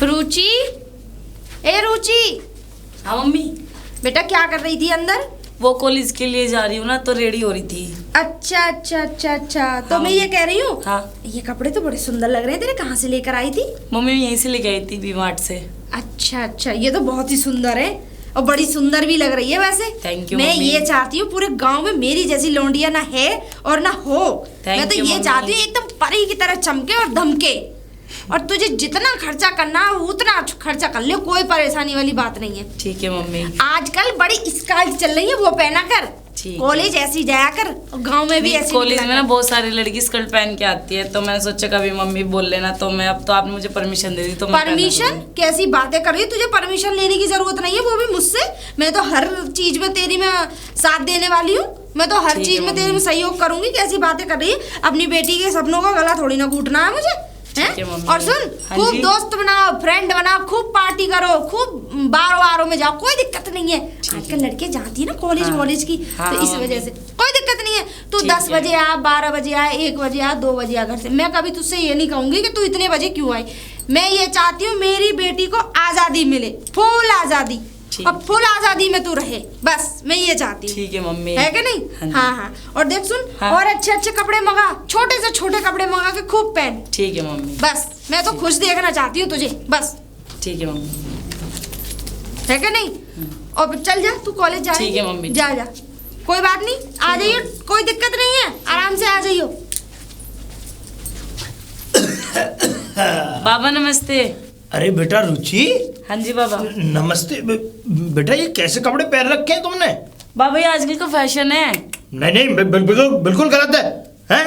रुचि, ए रुचि। हाँ मम्मी। बेटा क्या कर रही थी अंदर? वो कॉलेज के लिए जा रही हूँ ना, तो रेडी हो रही थी। अच्छा अच्छा अच्छा अच्छा। तो हाँ, मैं ये कह रही हूँ, हाँ ये कपड़े तो बड़े सुंदर लग रहे हैं तेरे, कहाँ से लेकर आई थी? मम्मी यहीं से लेके आई थी, वी-मार्ट से। अच्छा अच्छा, ये तो बहुत ही सुंदर है और बड़ी सुंदर भी लग रही है वैसे। थैंक यू मैं मम्मी। ये चाहती हूँ पूरे गांव में मेरी जैसी लौंडिया ना है और ना हो। मैं तो ये चाहती हूँ एकदम परी की तरह चमके और धमके, और तुझे जितना खर्चा करना है उतना खर्चा कर ले, कोई परेशानी वाली बात नहीं है। ठीक है मम्मी। आजकल बड़ी स्कार्ट चल रही है, वो पहना कर कॉलेज ऐसी जाया कर, और गांव में भी ऐसी। कॉलेज में ना बहुत सारी लड़की स्कर्ट पहन के आती है, तो मैंने सोचा कभी मम्मी बोल लेना, तो मैं अब तो आपने मुझे परमिशन दे दी तो परमिशन? कैसी बातें कर रही है, तुझे परमिशन लेने की जरूरत नहीं है, वो भी मुझसे। मैं तो हर चीज में तेरी मैं साथ देने वाली हूँ, मैं तो हर चीज में तेरी में सहयोग करूंगी। कैसी बातें कर रही है, अपनी बेटी के सपनों का गला थोड़ी ना घूटना है मुझे, हैं? और सुन, खूब दोस्त बनाओ, फ्रेंड बनाओ, खूब पार्टी करो, खूब बारों वारों में जाओ, कोई दिक्कत नहीं है। आजकल लड़के जाती है ना कॉलेज वॉलेज की, तो इस वजह से कोई दिक्कत नहीं है। तू 10 बजे आ, 12 बजे आ, 1 बजे आ, 2 बजे आ घर से। मैं कभी तुझसे ये नहीं कहूंगी कि तू इतने बजे क्यों आई। मैं ये चाहती हूँ मेरी बेटी को आजादी मिले, फुल आजादी, और फुल आजादी में तू रहे, बस मैं ये चाहती हूँ। ठीक है मम्मी, है कि नहीं? हाँ हाँ। और देख सुन, और अच्छे अच्छे कपड़े मंगा, छोटे से छोटे कपड़े मंगा के खूब पहन। ठीक है मम्मी। बस मैं तो खुश देखना चाहती हूँ तुझे, बस। ठीक है मम्मी, है कि नहीं? और चल जा, तू कॉलेज जा। ठीक है मम्मी। जा जा, कोई बात नहीं, आ जाइयो, कोई दिक्कत नहीं है, आराम से आ जाइयो। बाबा नमस्ते। अरे बेटा रुचि। हाँ जी बाबा। नमस्ते। बेटा ये कैसे कपड़े पहन रखे हैं तुमने? बाबा ये आजकल का फैशन है। नहीं नहीं, बिल्कुल बिल्कुल गलत है, हैं?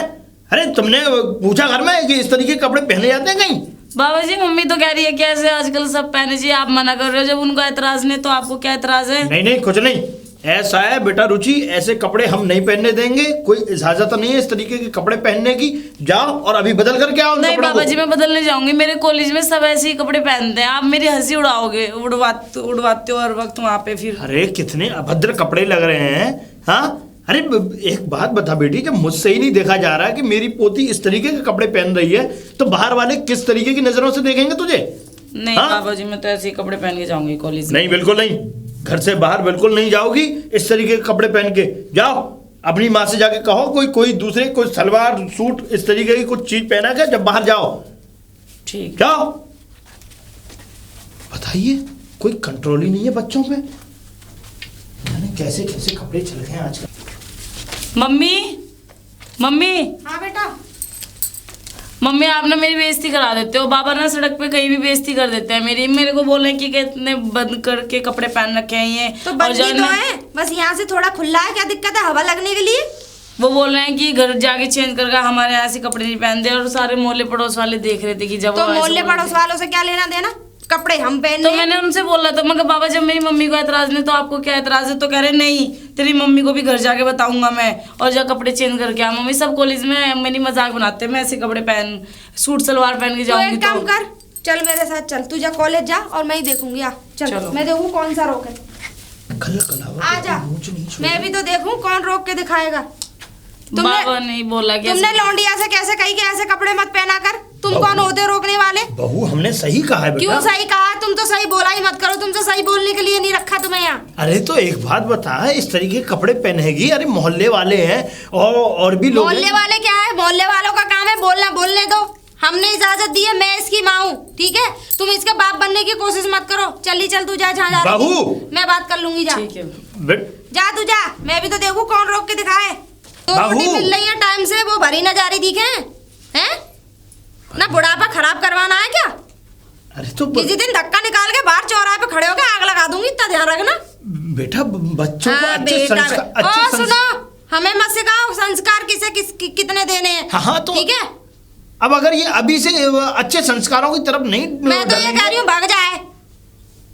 अरे तुमने पूछा घर में कि इस तरीके के कपड़े पहने जाते हैं कहीं? बाबा जी मम्मी तो कह रही है कि ऐसे आजकल सब पहने चाहिए, आप मना कर रहे हो। जब उनको एतराज नहीं तो आपको क्या एतराज है? नहीं नहीं, कुछ नहीं। ऐसा है बेटा रुचि, ऐसे कपड़े हम नहीं पहनने देंगे, कोई इजाजत नहीं है इस तरीके के कपड़े पहनने की। जाओ और अभी बदल करके आओ। नहीं बाबा जी मैं बदलने जाऊंगी, मेरे कॉलेज में सब ऐसे ही कपड़े पहनते हैं, आप मेरी हंसी उड़ाओगे, उड़वाते हो हर वक्त वहाँ पे फिर। अरे कितने अभद्र कपड़े लग रहे हैं, हाँ? अरे एक बात बता बेटी, जब मुझसे ही नहीं देखा जा रहा है कि मेरी पोती इस तरीके के कपड़े पहन रही है, तो बाहर वाले किस तरीके की नजरों से देखेंगे तुझे? नहीं बाबा जी मैं तो ऐसे ही कपड़े पहन के जाऊंगी कॉलेज में। नहीं बिल्कुल नहीं, घर से बाहर बिल्कुल नहीं जाओगी इस तरीके के कपड़े पहन के। जाओ अपनी माँ से जाके कहो कोई दूसरे कोई सलवार सूट इस तरीके की कुछ चीज पहना के जब बाहर जाओ। ठीक। जाओ। बताइए, कोई कंट्रोल ही नहीं है बच्चों पे, कैसे कैसे कपड़े चल रहे हैं आजकल। Mummy mummy. हाँ बेटा। मम्मी आप ना मेरी बेइज्जती करा देते हो। बाबा ना सड़क पे कहीं भी बेइज्जती कर देते हैं मेरी, मेरे को बोल रहे हैं कि इतने बंद करके कपड़े पहन रखे हैं ये। तो बंदी तो है, बस यहाँ से थोड़ा खुला है, क्या दिक्कत है हवा लगने के लिए? वो बोल रहे हैं कि घर जाके चेंज करके हमारे यहाँ से कपड़े नहीं पहनते, और सारे मोहल्ले पड़ोस वाले देख रहे थे कि जब तो मोहल्ले पड़ोस वालों से क्या लेना देना, कपड़े हम पहन। तो मैंने उनसे बोला था, मगर बाबा जब मेरी मम्मी को एतराज नहीं तो आपको क्या एतराज है? तो कह रहे नहीं तेरी मम्मी को भी घर जाके बताऊंगा मैं, और जा कपड़े चेंज करके आ। मम्मी सब कॉलेज में मेरी मजाक बनाते हैं, मैं ऐसे कपड़े पहन सूट सलवार पहन के जाऊंगी। तो एक काम कर, चल मेरे साथ चल, तू जा कॉलेज जा और मैं ही देखूंगी। आ चल, मैं देखूं कौन सा रोक है। आ जा, मैं भी तो देखूं कौन रोक के दिखाएगा। बाबा नहीं बोला कि तुमने लौंडिया से कैसे कही कि ऐसे कपड़े मत पहना कर? तुम कौन होते रोकने वाले? बहू हमने सही कहा है बेटा। क्यों सही कहा? तुम तो सही बोला ही मत करो, तुमसे सही बोलने के लिए नहीं रखा तुम्हें यहाँ। अरे तो एक बात बता, इस तरीके के कपड़े पहनेगी? अरे मोहल्ले वाले हैं और भी लोग। मोहल्ले वाले क्या है? मोहल्ले वालों का काम है बोलना, बोलने दो। हमने इजाजत दी है, मैं इसकी माँ हूँ, ठीक है? तुम इसके बाप बनने की कोशिश मत करो। चल चल तू जा जहाँ जा रही है, मैं बात कर लूंगी। जा जा तू जा, मैं भी तो देखूं कौन रोक के दिखाए। तो रोटी मिल रही है टाइम से, वो भरी न जा रही दिखे हैं? ना बुढ़ापा खराब करवाना है क्या? अरे तो किसी दिन धक्का निकाल के बाहर चौराहे पे खड़े होके आग लगा दूंगी, इतना ध्यान रखना बेटा। बच्चों को अच्छे संस्कार। सुनो, हमें मत सिखाओ संस्कार किसे कितने देने हैं। हाँ तो ठीक है। अब अगर ये अभी से अच्छे संस्कारों की तरफ नहीं, मैं तो ये कह रही हूँ भाग जाए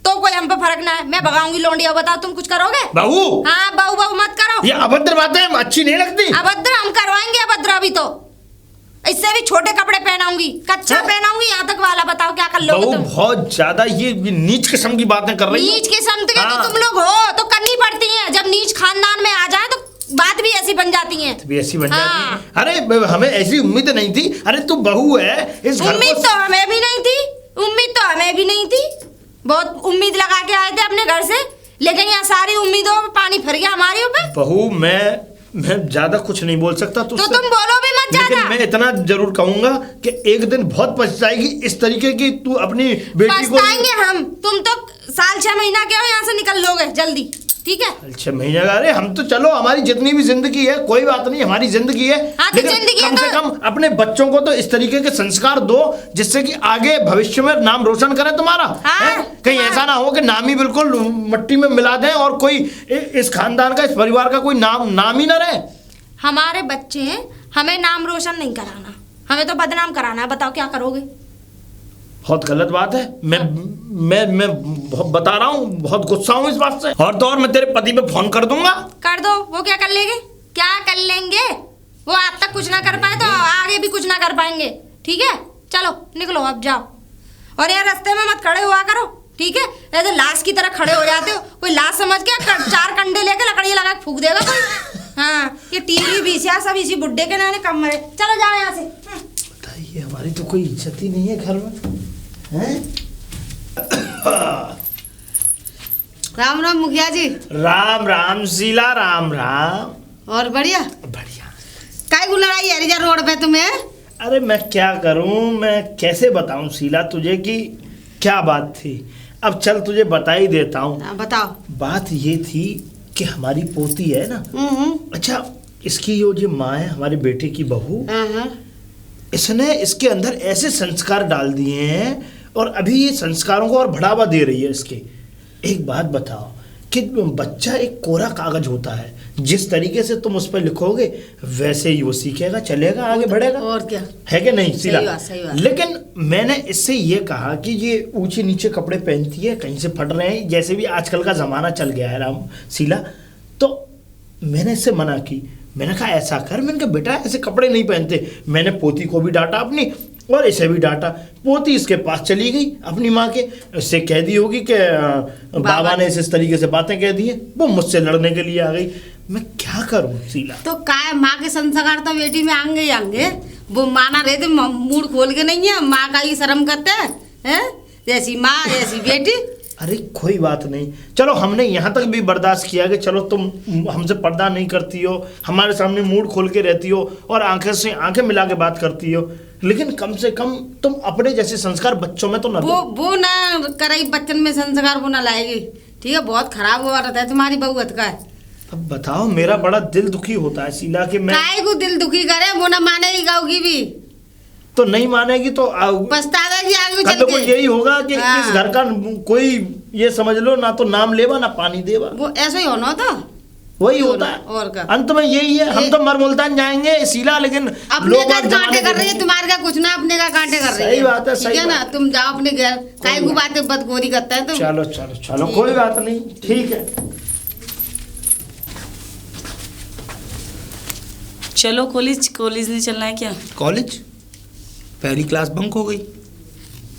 तो कोई हम पे फर्क ना है। मैं भगाऊंगी लौंडिया, बताओ तुम कुछ करोगे? बहू। हाँ बहू मत करो, ये अभद्र बातें अच्छी नहीं लगती। अभद्र हम करवाएंगे, अभद्र अभी तो इससे भी छोटे कपड़े पहनाऊंगी, कच्चा पहनाऊंगी, यहाँ तक वाला। बताओ क्या कर लोगे तुम? बहुत ज्यादा ये नीच किस्म की बातें कर रही हो। नीच किस्म के तो तुम लोग हो, तो करनी पड़ती है। जब नीच खानदान में आ जाए तो बात भी ऐसी बन जाती है। भी ऐसी बन जाती है। अरे हमें ऐसी उम्मीद नहीं थी। अरे तू बहू है इस घर उम्मीद तो हमें भी नहीं थी, उम्मीद तो तो हमें भी नहीं थी, बहुत उम्मीद लगा के आए थे अपने घर से, लेकिन यहाँ सारी उम्मीदों पे पानी फिर गया हमारे ऊपर। बहू मैं ज्यादा कुछ नहीं बोल सकता तो तुम बोलो भी मत ज्यादा। लेकिन मैं इतना जरूर कहूंगा कि एक दिन बहुत पछताएगी इस तरीके की तू अपनी बेटी को। पछताएंगे हम, तुम तो साल 6 महीना के हो, यहाँ से निकल लोगे जल्दी, ठीक है? 6 महीने का, अरे हम तो चलो हमारी जितनी भी जिंदगी है कोई बात नहीं, हमारी जिंदगी है। हाँ, तो लेकिन जिंदगी कम से तो... कम अपने बच्चों को तो इस तरीके के संस्कार दो जिससे कि आगे भविष्य में नाम रोशन करे तुम्हारा। हाँ, कहीं ऐसा ना हो कि नाम ही बिल्कुल मट्टी में मिला दें और कोई इस खानदान का, इस परिवार का कोई नाम ही ना रहे। हमारे बच्चे हैं, हमें नाम रोशन नहीं कराना, हमें तो बदनाम कराना है। बताओ क्या करोगे? बहुत गलत बात है। मैं बता रहा हूँ, बहुत गुस्सा हूँ इस बात से। और तो और मैं तेरे पति पे फोन कर दूंगा। कर दो, वो क्या कर लेंगे? क्या कर लेंगे? वो आज तक कुछ ना कर पाए तो आगे भी कुछ ना कर पाएंगे, ठीक है? चलो निकलो, अब जाओ। और यार रास्ते में मत खड़े हुआ करो, ठीक है? ऐसे लाश की तरह खड़े हो जाते हो, कोई लाश समझ के 4 कंडे लेके लकड़ी लगा के फूक देगा कोई। हाँ, ये टीवी बीसिया सब इसी बुड्ढे के नाने कम मरे। चलो जाओ यहाँ से। बताइए, हमारी तो कोई इज्जत ही नहीं है घर में, हैं? राम राम मुखिया जी। राम राम शीला, राम राम। और बढ़िया बढ़िया। काय को लड़ाई है रिजर्व रोड पे तुम्हें? अरे मैं क्या करूं, मैं कैसे बताऊं शीला तुझे कि क्या बात थी। अब चल तुझे बता ही देता हूं। बताओ। बात ये थी कि हमारी पोती है ना, अच्छा इसकी जो माँ है, हमारे बेटे की बहू, इसने इसके अंदर ऐसे संस्कार डाल दिए हैं और अभी ये संस्कारों को और बढ़ावा दे रही है इसके। एक बात बताओ कि बच्चा एक कोरा कागज होता है, जिस तरीके से तुम उस पर लिखोगे वैसे ही वो सीखेगा, चलेगा, आगे बढ़ेगा। और क्या है कि नहीं शीला? सही बात। लेकिन मैंने इससे ये कहा कि ये ऊंचे नीचे कपड़े पहनती है, कहीं से फट रहे हैं, जैसे भी आजकल का जमाना चल गया है राम शीला, तो मैंने इससे मना की। मैंने कहा ऐसा कर, मैंने कहा बेटा ऐसे कपड़े नहीं पहनते। मैंने पोती को भी डांटा अपनी और इसे भी डांटा। पोती इसके पास चली गई अपनी माँ के, इससे कह दी होगी कि बाबा ने इस तरीके से बातें कह दी है, वो मुझसे लड़ने के लिए आ गई। मैं क्या करूं शीला? तो काय माँ के संस्कार तो बेटी में आएंगे ही आएंगे। वो माना रहे थे, मूड खोल के नहीं है, माँ का ही शर्म करते हैं, जैसी माँ ऐसी बेटी। अरे कोई बात नहीं, चलो हमने यहाँ तक भी बर्दाश्त किया कि चलो तुम हमसे पर्दा नहीं करती हो, हमारे सामने मूड खोल के रहती हो और आंखें से आंखें मिला के बात करती हो, लेकिन कम से कम तुम अपने जैसे संस्कार बच्चों में तो ना दो। वो ना करे बच्चन में संस्कार, वो ना लाएगी, ठीक है? बहुत खराब हुआ रहता है तुम्हारी बहुअत का। अब बताओ, मेरा बड़ा दिल दुखी होता है शीला कि मैं काय को दिल दुखी करे, वो ना मानेगी गाँव भी तो नहीं मानेगी तो पछतावेगी आगे चल तो के। यही होगा कि हाँ। इस घर का कोई ये समझ लो ना तो नाम लेवा ना पानी देवा। वो ऐसा ही होना था, वही होता है और क्या? अंत में यही है। हम तो मर मुल्तान जाएंगे शीला, लेकिन अपने लोग का आज कांटे जमाने कर रही है, तुम्हारे का कुछ ना, अपने का कांटे कर रही है। सही बात है, ठीक सही है ना? बात। तुम जाओ अपने घर, काय को बातें बदगोरी करता है तुम। चलो चलो चलो, कोई बात नहीं, ठीक है। चलो कॉलेज नहीं चलना है क्या? कॉलेज? पहली क्लास बंक हो गई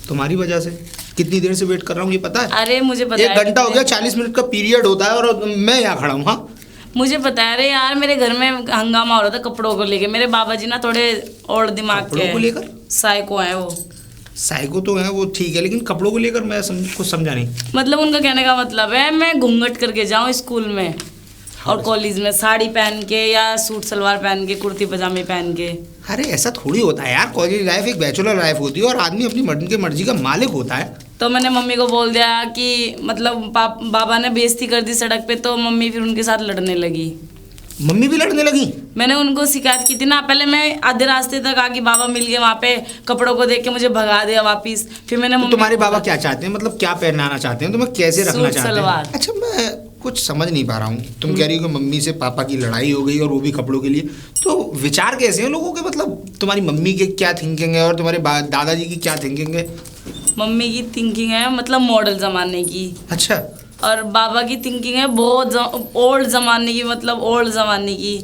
तुम्हारी वजह से। कितनी देर से वेट कर रहा हूँ ये पता है? अरे मुझे पता 1 घंटा हो गया, 40 मिनट का पीरियड होता है और मैं यहाँ खड़ा हूँ। हाँ मुझे पता है। अरे यार मेरे घर में हंगामा हो रहा था कपड़ों को लेके। मेरे बाबा जी ना थोड़े और दिमाग के कपड़ों को लेकर? साइको हैं वो। साइको तो है वो, ठीक है, लेकिन कपड़ों को लेकर मैं कुछ समझा नहीं। मतलब उनका कहने का मतलब है मैं घूंघट करके जाऊँ स्कूल में और कॉलेज में साड़ी पहन के या सूट सलवार पहन के, कुर्ती पजामे पहन के। अरे ऐसा थोड़ी होता है यार, कॉलेज लाइफ एक बैचलर लाइफ होती है और आदमी अपनी मर्जी का मालिक होता है। तो मैंने मम्मी को बोल दिया कि मतलब बाबा ने बेइज्जती कर दी सड़क पे, तो मम्मी फिर उनके साथ लड़ने लगी। मम्मी भी लड़ने लगी? मैंने उनको शिकायत की थी ना। पहले मैं आधे रास्ते तक आके बाबा मिल गए वहाँ पे, कपड़ों को देख के मुझे भगा दिया वापिस। फिर मैंने तो तुम्हारे बाबा क्या चाहते हैं, मतलब क्या पहनाना चाहते हैं, तुम्हें कैसे रखना सूट चाहते सलवार। हैं? अच्छा मैं कुछ समझ नहीं पा रहा हूँ। तुम कह रही हो कि मम्मी से पापा की लड़ाई हो गई और वो भी कपड़ों के लिए, तो विचार कैसे हैं लोगों के? मतलब तुम्हारी मम्मी के क्या थिंकिंग है और तुम्हारे दादाजी की क्या थिंकिंग है? मम्मी की थिंकिंग है मतलब मॉडल जमाने की। अच्छा। और बाबा की थिंकिंग है बहुत ओल्ड जमाने की, मतलब ओल्ड जमाने की।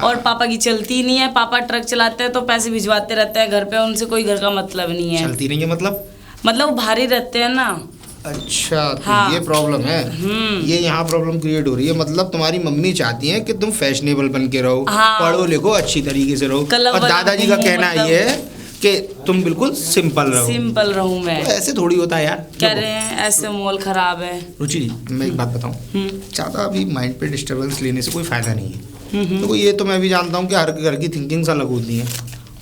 और पापा की चलती नहीं है। पापा ट्रक चलाते हैं तो पैसे भिजवाते रहते हैं घर पे, उनसे कोई घर का मतलब नहीं है। चलती नहीं है मतलब भारी रहते हैं ना। अच्छा तो हाँ। ये प्रॉब्लम है। ये यहाँ प्रॉब्लम क्रिएट हो रही है। मतलब तुम्हारी मम्मी चाहती है कि तुम फैशनेबल बन के रहो, हाँ। पढ़ो लिखो अच्छी तरीके से रहो। क्लब और दादाजी का कहना मतलब... ये है कि तुम बिल्कुल सिंपल रहो। सिंपल रहूं मैं। तो ऐसे थोड़ी होता है यार। कह रहे हैं ऐसे माहौल खराब है। रुचि जी, मैं एक बात बताऊं, ज़्यादा अभी माइंड पे डिस्टर्बेंस लेने से कोई फ़ायदा नहीं है। तो ये तो मैं भी जानता हूँ कि हर घर की थिंकिंग्स अलग होती हैं,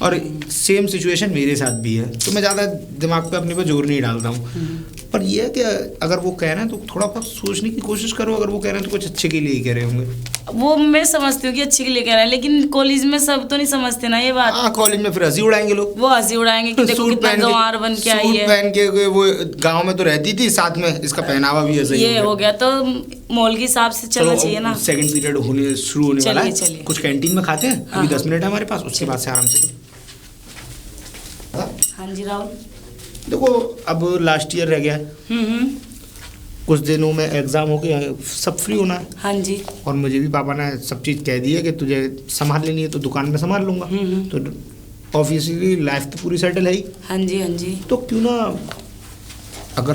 और सेम सिचुएशन मेरे साथ भी है, तो मैं ज़्यादा दिमाग पे अपने पे जोर नहीं डालता हूँ। पर ये है कि अगर वो कह रहे हैं तो थोड़ा बहुत सोचने की कोशिश करो। अगर वो कह रहे हैं तो कुछ अच्छे के लिए ही कह रहे होंगे। वो मैं समझती हूँ कि अच्छे के लिए कह रहे हैं, लेकिन कॉलेज में सब तो नहीं समझते ना ये बात। हाँ, कॉलेज में फिर हंसी उड़ाएंगे लोग। वो हंसी उड़ाएंगे कि देखो कितना गंवार बन के आई है। सूट पहन के वो गांव में तो रहती थी, साथ में इसका पहनावा भी ऐसा ही ये हो गया, तो मॉल के हिसाब से चलना चाहिए ना। सेकंड पीरियड होने शुरू होने वाला है। चलिए। कुछ कैंटीन में खाते हैं, अभी 10 मिनट है हमारे पास, उसके बाद से आराम से। हाँ जी राहुल। देखो अब लास्ट ईयर रह गया है, कुछ दिनों में एग्जाम हो गया, सब फ्री होना है। हाँ जी। और मुझे भी पापा ने सब चीज़ कह दी है कि तुझे संभाल लेनी है तो दुकान में संभाल लूंगा। तो ऑब्वियसली लाइफ तो पूरी सेटल है ही। हाँ जी। हाँ जी। तो क्यों ना, अगर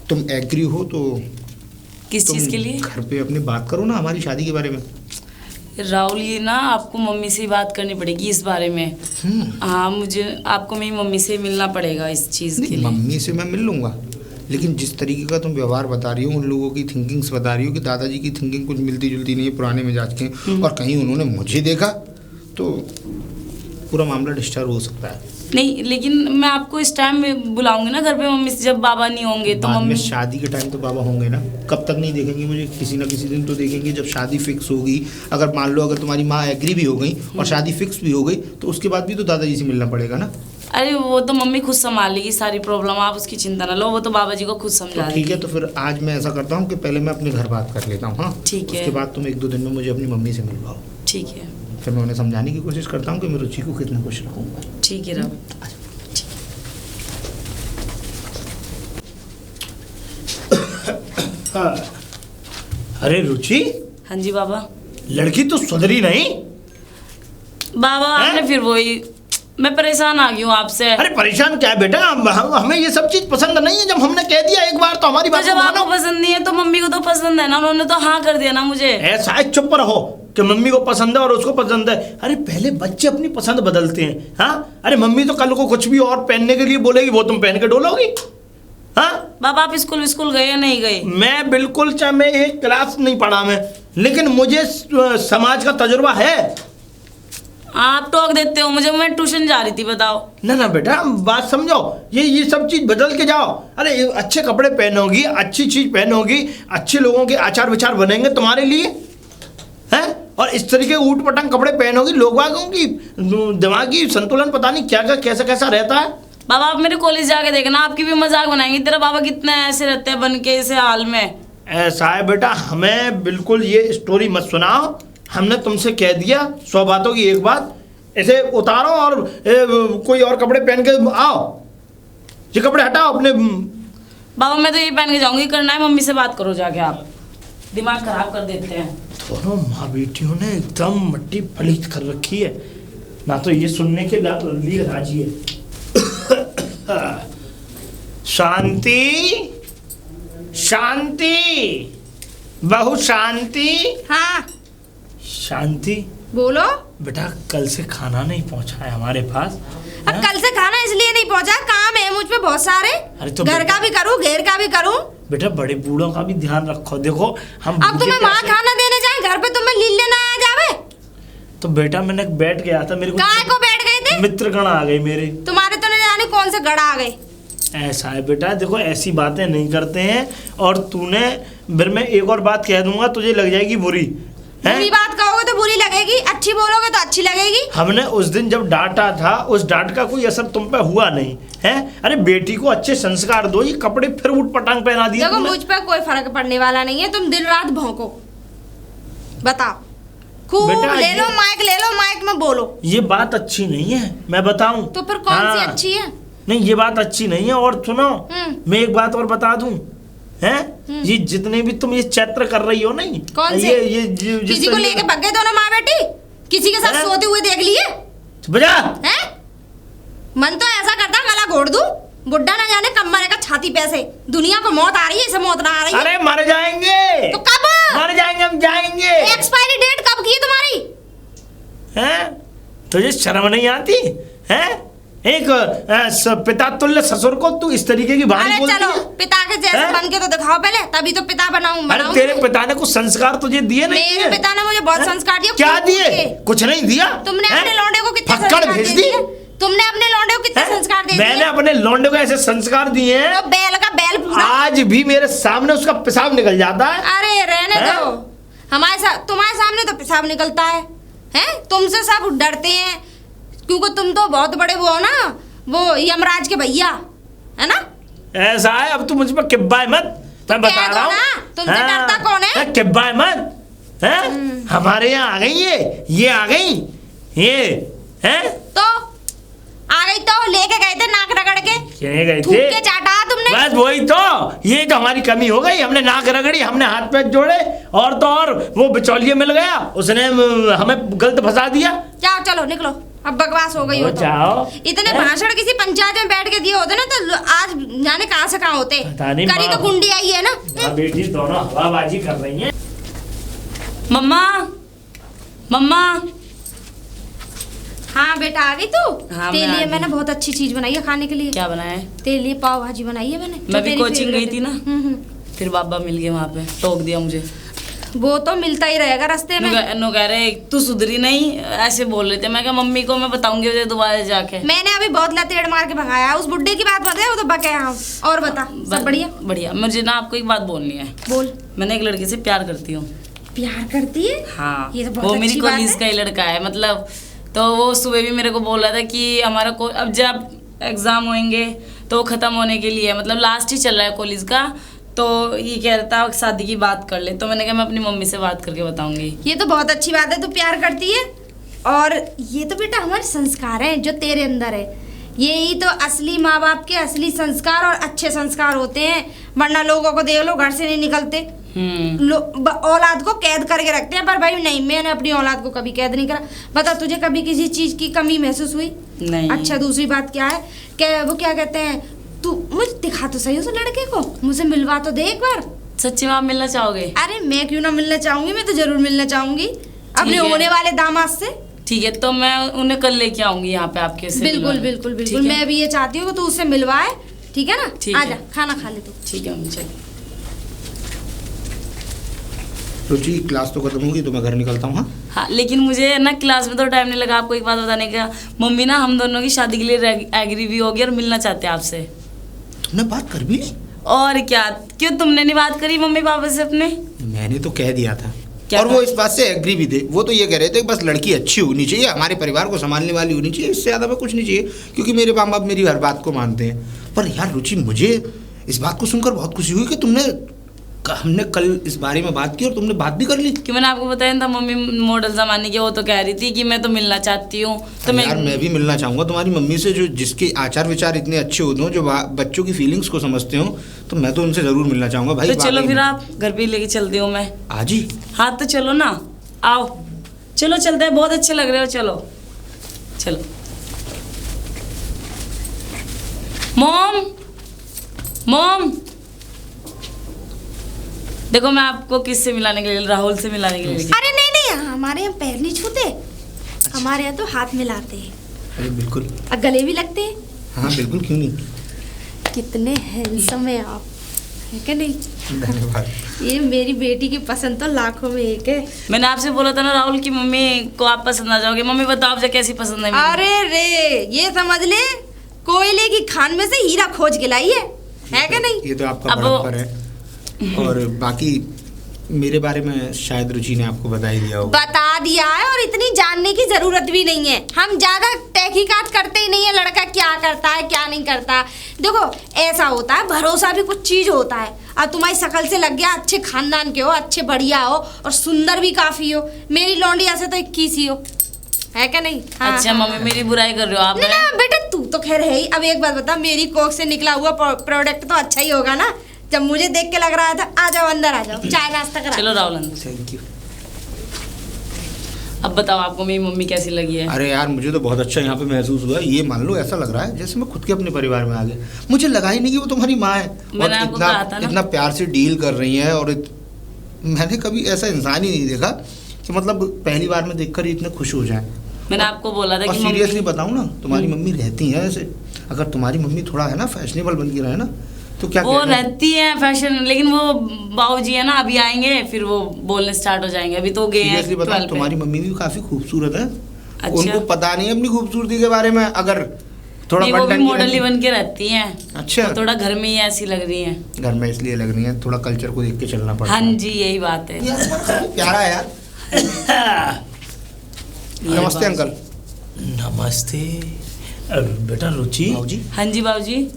तुम एग्री हो तो किस चीज़ के लिए? घर पे अपनी बात करो ना हमारी शादी के बारे में। राहुल, ये ना आपको मम्मी से बात करनी पड़ेगी इस बारे में। हाँ, मुझे आपको मेरी मम्मी से मिलना पड़ेगा इस चीज़ के लिए। मम्मी से मैं मिल लूँगा, लेकिन जिस तरीके का तुम व्यवहार बता रही हो, उन लोगों की थिंकिंग्स बता रही हो कि दादाजी की थिंकिंग कुछ मिलती जुलती नहीं है, पुराने मिजाज के, और कहीं उन्होंने मुझे देखा तो पूरा मामला डिस्टर्ब हो सकता है। नहीं, लेकिन मैं आपको इस टाइम में बुलाऊंगी ना घर पे मम्मी से, जब बाबा नहीं होंगे तो बाद में मम्मी। शादी के टाइम तो बाबा होंगे ना, कब तक नहीं देखेंगे मुझे? किसी ना किसी दिन तो देखेंगे जब शादी फिक्स होगी। अगर मान लो अगर तुम्हारी माँ एग्री भी हो गई और शादी फिक्स भी हो गई तो उसके बाद भी तो दादाजी से मिलना पड़ेगा ना। अरे वो तो मम्मी खुद संभाल लेगी सारी प्रॉब्लम, आप उसकी चिंता ना लो, वो तो बाबा जी को खुद समझा तो ठीक है, तो फिर आज मैं ऐसा करता हूँ कि पहले मैं अपने घर बात कर लेता हूँ। हाँ ठीक है। उसके बाद तुम 1-2 दिन में मुझे अपनी मम्मी से मिलवाओ। ठीक है। फिर मैं उन्हें समझाने की कोशिश करता हूँ कि मैं रुचि को कितना खुश रखूँगा। ठीक है राहुल। हाँ। अरे रुचि, हाँ जी बाबा। लड़की तो सुधरी नहीं। बाबा आपने फिर वही, मैं परेशान आ गई हूँ आपसे। अरे परेशान क्या है बेटा, हमें ये सब चीज पसंद नहीं है। जब हमने कह दिया एक बार तो हमारी तो बात जब को मानो। आपको पसंद नहीं है तो मम्मी को तो पसंद है ना, उन्होंने तो हाँ कर दिया ना मुझे। ऐसा है, चुप रहो कि मम्मी को पसंद है और उसको पसंद है। अरे पहले बच्चे अपनी पसंद बदलते हैं। हाँ, अरे मम्मी तो कल को कुछ भी और पहनने के लिए बोलेगी, वो तुम पहन के डोलोगी। हाँ बाबा, आप स्कूल गए या नहीं गए? मैं बिल्कुल, चाहे मैं एक क्लास नहीं पढ़ा मैं, लेकिन मुझे समाज का तजुर्बा है। आप टोक देते हो मुझे, मैं ट्यूशन जा रही थी, बताओ। ना ना बेटा, बात समझो, ये सब चीज बदल के जाओ। अरे अच्छे कपड़े पहनोगी, अच्छी चीज पहनोगी, अच्छे लोगों के आचार विचार बनेंगे तुम्हारे लिए, हैं? और इस तरीके ऊट पटांग कपड़े पहनोगी, लोग वागों की दिमागी संतुलन पता नहीं क्या क्या कैसा कैसा रहता है। बाबा आप मेरे कॉलेज जाके देखना, आपकी भी मजाक बनाएंगे, तेरा बाबा कितने ऐसे रहते हैं बन के ऐसे हाल में। ऐसा है बेटा, हमें बिल्कुल ये स्टोरी मत सुनाओ। हमने तुमसे कह दिया 100 बातों की एक बात, ऐसे उतारो और कोई और कपड़े पहन के आओ। ये कपड़े हटाओ अपने। बाबा मैं तो ये पहन के जाऊंगी, करना है मम्मी से बात करो जाके, आप दिमाग खराब कर देते हैं। दोनों माँ बेटियों ने एकदम मट्टी पलीत कर रखी है ना, तो ये सुनने के लिए राजी है। शांति शांति, बहु शांति। हाँ शांति बोलो। बेटा, कल से खाना नहीं पहुंचा है हमारे पास। अब कल से खाना इसलिए नहीं पहुंचा, काम है मुझ पे बहुत सारे। अरे तो घर का भी करूँ, घेर का भी करूँ। बेटा बड़े बूढ़ों का भी ध्यान रखो। देखो हम अब तुम्हें माँ खाना देने जाए घर पे, तुम्हें लील लेना आ जावे। तो बेटा मैंने बैठ गया था, मेरे काय को बैठ गए थे? मित्रगण आ गए मेरे। तुम्हारे तो नहीं जाने कौन से गड़ा आ गए। ऐसा है बेटा, देखो ऐसी बातें नहीं करते हैं। और तूने, फिर मैं एक और बात कह दूंगा, तुझे लग जाएगी बुरी। बुरी बात कहोगे तो बुरी लगेगी, अच्छी बोलोगे तो अच्छी लगेगी। हमने उस दिन जब डांटा था, उस डांट का कोई असर तुम पे हुआ नहीं है। अरे बेटी को अच्छे संस्कार दो, ये कपड़े फिर उठ पटांग पहना दिए। देखो मुझ पे कोई फर्क पड़ने वाला नहीं है, तुम दिन रात भौंको। बताओ, खूब ले लो माइक में बोलो। ये बात अच्छी नहीं है, मैं बताऊं तो फिर कौन सी अच्छी है? नहीं, ये बात अच्छी नहीं है। और सुनो, मैं एक बात और बता दूं, हैं? ये जितने भी तुम ये चैत्र कर रही हो नहीं, कौन से? ये किसी को लेके भाग गए दोनों माँ बेटी, किसी के साथ सोते हुए देख लिए बजा हैं? मन तो ऐसा करता गला घोड़ दूं, बुड्ढा ना जाने कब मरेगा छाती पे से। दुनिया को मौत आ रही है, इसे मौत ना आ रही है। अरे मर जाएंगे तो कब मर जाएंगे? हम जाएंगे। एक्सपायरी डेट कब की है तुम्हारी? हैं? तुझे शर्म नहीं आती है? एक पिता तुल्य ससुर को तू इस तरीके की बात अरे बोलती चलो है? पिता के जैसे हैं? बन के तो दिखाओ पहले, तभी तो पिता अरे बनाऊं। तेरे पिता ने कुछ संस्कार तुझे दिए नहीं मेरे दिए? पिता ने मुझे बहुत संस्कार दिए। क्या कूट-कूट दिए? के। कुछ नहीं दिया। तुमने हैं? अपने लौंडे को कितने फक्कड़ संस्कार भेज दे दी? दिए? तुमने अपने लौंडे को कितने हैं? संस्कार दे मैंने दिए? अपने लौंडे को ऐसे संस्कार दिए हैं, तो बैल का बैल पूरा। आज भी मेरे सामने उसका पेशाब निकल जाता है। अरे रहने हैं? दो, तुम्हारे सामने तो पेशाब निकलता है। हैं? तुमसे सब डरते हैं क्योंकि तुम तो बहुत बड़े वो हो ना, वो यमराज के भैया, है ना? ऐसा है, अब तू मुझ पर किब्बाए मत, मैं बता कह दो रहा हूँ। ना, तुमसे हाँ, डरता कौन है? किब्बाए मत, हैं? हमारे यहाँ आ गई ये आ गई ये, हैं? तो आ गई तो लेके गए थे नाक रगड़ के, क्या गए थूक थे? के चाटा तुमने। बस वही तो, ये तो हमारी कमी हो गई, हमने नाक रगड़ी, हमने हाथ पैर जोड़े, और तो और वो बिचौलिया मिल गया, उसने हमें गलत फंसा दिया। जाओ चलो निकलो, अब बकवास हो गई हो तो। जाओ। इतने हैं? भाषण किसी पंचायत में बैठ के दिए होते ना तो आज जाने कहाँ से कहाँ होते। पता नहीं करी माँ। तो कुंडी आई है ना। माँ बेटी दोनों हवाबाजी कर रही हैं। मम्मा मम्मा। हाँ बेटा आ गई तू। हाँ, तेरे मैं आ लिए गई। मैंने बहुत अच्छी चीज बनाई है खाने के लिए। क्या बनाया है? तेरे लिए पाव भाजी बनाई है मैंने। जो मैं भी तेरी कोचिंग favorite गई थी है। ना, फिर बाबा मिल गए वहाँ पे, टोक दिया मुझे। वो तो मिलता ही रहेगा रास्ते में। नो कह रहे तू सुधरी नहीं, ऐसे बोल रहे थे। मैं क्या मम्मी को मैं बताऊंगी मुझे दोबारा जाके। मैंने अभी बहुत लतेड़ मार के भगाया। उस बुड्ढे की बात बताए, वो तो बके यहाँ। और बता, सब बढ़िया? बढ़िया। मुझे ना आपको एक बात बोलनी है। बोल। मैंने एक लड़के से प्यार करती हूँ। प्यार करती है? हाँ, ये तो बहुत वो मेरी अच्छी बात कॉलेज है। का ही लड़का है। मतलब तो वो सुबह भी मेरे को बोल रहा था कि हमारा अब जब एग्जाम होंगे तो खत्म होने के लिए, मतलब लास्ट ही चल रहा है कॉलेज का, तो ये कह रहा था शादी की बात कर ले। तो मैंने कहा मैं अपनी मम्मी से बात करके बताऊंगी। ये तो बहुत अच्छी बात है, तू प्यार करती है। और ये तो बेटा हमारे संस्कार हैं जो तेरे अंदर है। यही तो असली माँ बाप के असली संस्कार और अच्छे संस्कार होते हैं। वरना लोगों को देख लो, घर से नहीं निकलते, औलाद को कैद करके रखते हैं। पर भाई नहीं, मैंने अपनी औलाद को कभी कैद नहीं करा। बता, तुझे कभी किसी चीज की कमी महसूस हुई? नहीं। अच्छा, दूसरी बात क्या है, क्या वो क्या कहते हैं, तू मुझे दिखा तो सही उस लड़के को, मुझे मिलवा तो दे एक बार। सच्ची में आप मिलना चाहोगे? अरे मैं क्यों ना मिलना चाहूंगी, मैं तो जरूर मिलना चाहूंगी अपने है। होने वाले दामाद से। ठीक है, तो मैं उन्हें कल लेके आऊंगी यहाँ पे आपके से बिल्कुल मिलवाने। बिल्कुल बिल्कुल, ठीक है? मैं भी ये चाहती हूँ कि तू उससे मिलवाए। ठीक है ना? ठीक आजा, है। खाना खा ले तू। ठीक है मुझे। रुचि क्लास तो खत्म होगी तो मैं घर निकलता हूँ। हाँ हाँ, लेकिन मुझे ना क्लास में तो टाइम नहीं लगा। आपको एक बात बताने का, मम्मी ना हम दोनों की शादी के लिए एग्री भी हो गई और मिलना चाहते हैं आपसे। तुमने बात कर भी ली? और क्या, क्यों तुमने नहीं बात करी मम्मी पापा से अपने? मैंने तो कह दिया था, क्या और कहा? वो इस बात से एग्री भी थे। वो तो ये कह रहे थे कि बस लड़की अच्छी होनी चाहिए, हमारे परिवार को संभालने वाली होनी चाहिए, इससे ज़्यादा मैं कुछ नहीं चाहिए, क्योंकि मेरे माँ बाप मेरी हर बात को मानते हैं। पर यार रुचि, मुझे इस बात को सुनकर बहुत खुशी हुई कि हमने कल इस बारे में बात की और तुमने बात भी कर ली। कि मैंने आपको बताया था मम्मी मॉडल जमाने की, वो तो कह रही थी कि मैं तो मिलना चाहती हूँ। तो यार मैं भी मिलना चाहूँगा तुम्हारी मम्मी से, जो जिसके आचार विचार इतने अच्छे होते हो, जो बच्चों की फीलिंग्स को समझते हो, तो मैं तो उनसे ज़रूर मिलना चाहूँगा भाई। तो चलो वाकई फिर में। आप घर पे लेके चलती हूँ मैं आज ही? हाँ तो चलो ना, आओ चलो चलते हैं, बहुत अच्छे लग रहे हो। चलो चलो। मॉम मॉम, देखो मैं आपको किससे मिलाने के लिए, राहुल से मिलाने के लिए लेके- अरे नहीं नहीं, हमारे यहाँ पैर नहीं छूते, हमारे यहाँ तो हाथ मिलाते हैं अरे बिल्कुल। और गले भी लगते हैं। हाँ बिल्कुल, क्यों नहीं। कितने हैंडसम है आप, है क्या नहीं? धन्यवाद। ये मेरी बेटी की पसंद तो लाखों में एक है। मैंने आपसे बोला था ना राहुल की मम्मी को आप पसंद आ जाओगे। मम्मी बताओ आपसे कैसी पसंद है मेरी? अरे रे, ये समझ ले कोयले की खान में से हीरा खोज के लाई है क्या नहीं? ये तो आपका अब बड़प्पन है। और बाकी मेरे बारे में शायद रुचि ने आपको बता ही दिया होगा। बता दिया है, और इतनी जानने की जरूरत भी नहीं है। हम ज्यादा तहकीकात करते ही नहीं है, लड़का क्या करता है क्या नहीं करता। देखो ऐसा होता है, भरोसा भी कुछ चीज होता है। अब तुम्हारी शकल से लग गया अच्छे खानदान के हो, अच्छे बढ़िया हो और सुंदर भी काफी हो। मेरी लौंडिया से तो 21 ही हो, है क्या नहीं? हाँ, अच्छा हाँ, मम्मी मेरी बुराई कर रहे हो आप? नहीं ना बेटा, तू तो खैर है ही। अब एक बात बता, मेरी कोख से निकला हुआ प्रोडक्ट तो अच्छा ही होगा ना। जब मुझे देख के लग रहा था, आ जाओ अंदर आ जाओ, चाय नाश्ता करा। चलो राहुल अंदर। Thank you. अब बताओ आपको मेरी मम्मी कैसी लगी है? अरे यार मुझे तो बहुत अच्छा यहाँ पे महसूस हुआ। ये मान लो ऐसा लग रहा है जैसे मैं खुद के अपने परिवार में आ गया। मुझे लगा ही नहीं कि वो तुम्हारी माँ है, और मैंने आपको कहा था ना। इतना प्यार से डील कर रही हैं। और मैंने कभी ऐसा इंसान ही नहीं देखा कि मतलब पहली बार में देखकर ही इतने खुश हो जाए। मैंने आपको बोला था और कि सीरियसली मम्मी बताऊं ना, तुम्हारी मम्मी रहती हैं ऐसे। अगर तुम्हारी मम्मी थोड़ा है ना फैशनेबल बन के रहे ना, तो क्या वो कहना है? रहती है फैशन, लेकिन वो बाबूजी है ना, अभी आएंगे फिर वो बोलने स्टार्ट हो जाएंगे। अभी तो गए हैं सीरियसली बताऊं, 12 पे। तुम्हारी मम्मी भी काफी खूबसूरत है। अच्छा। उनको पता नहीं है अपनी खूबसूरती के बारे में। अगर थोड़ा नहीं, वो भी बन-ठन के मॉडल ही रहेंगी- बन के रहती हैं। अच्छा। वो थोड़ा घर में ही ऐसी लग रही है। घर में इसलिए लग रही है, थोड़ा कल्चर को देख के चलना पड़ता हाँ है। जी, यही बात है। यार, प्यारा है यार। ये नमस्ते बात- अंकल। नमस्ते। बेटा रुचि, बाबूजी। हाँ जी बाबूजी।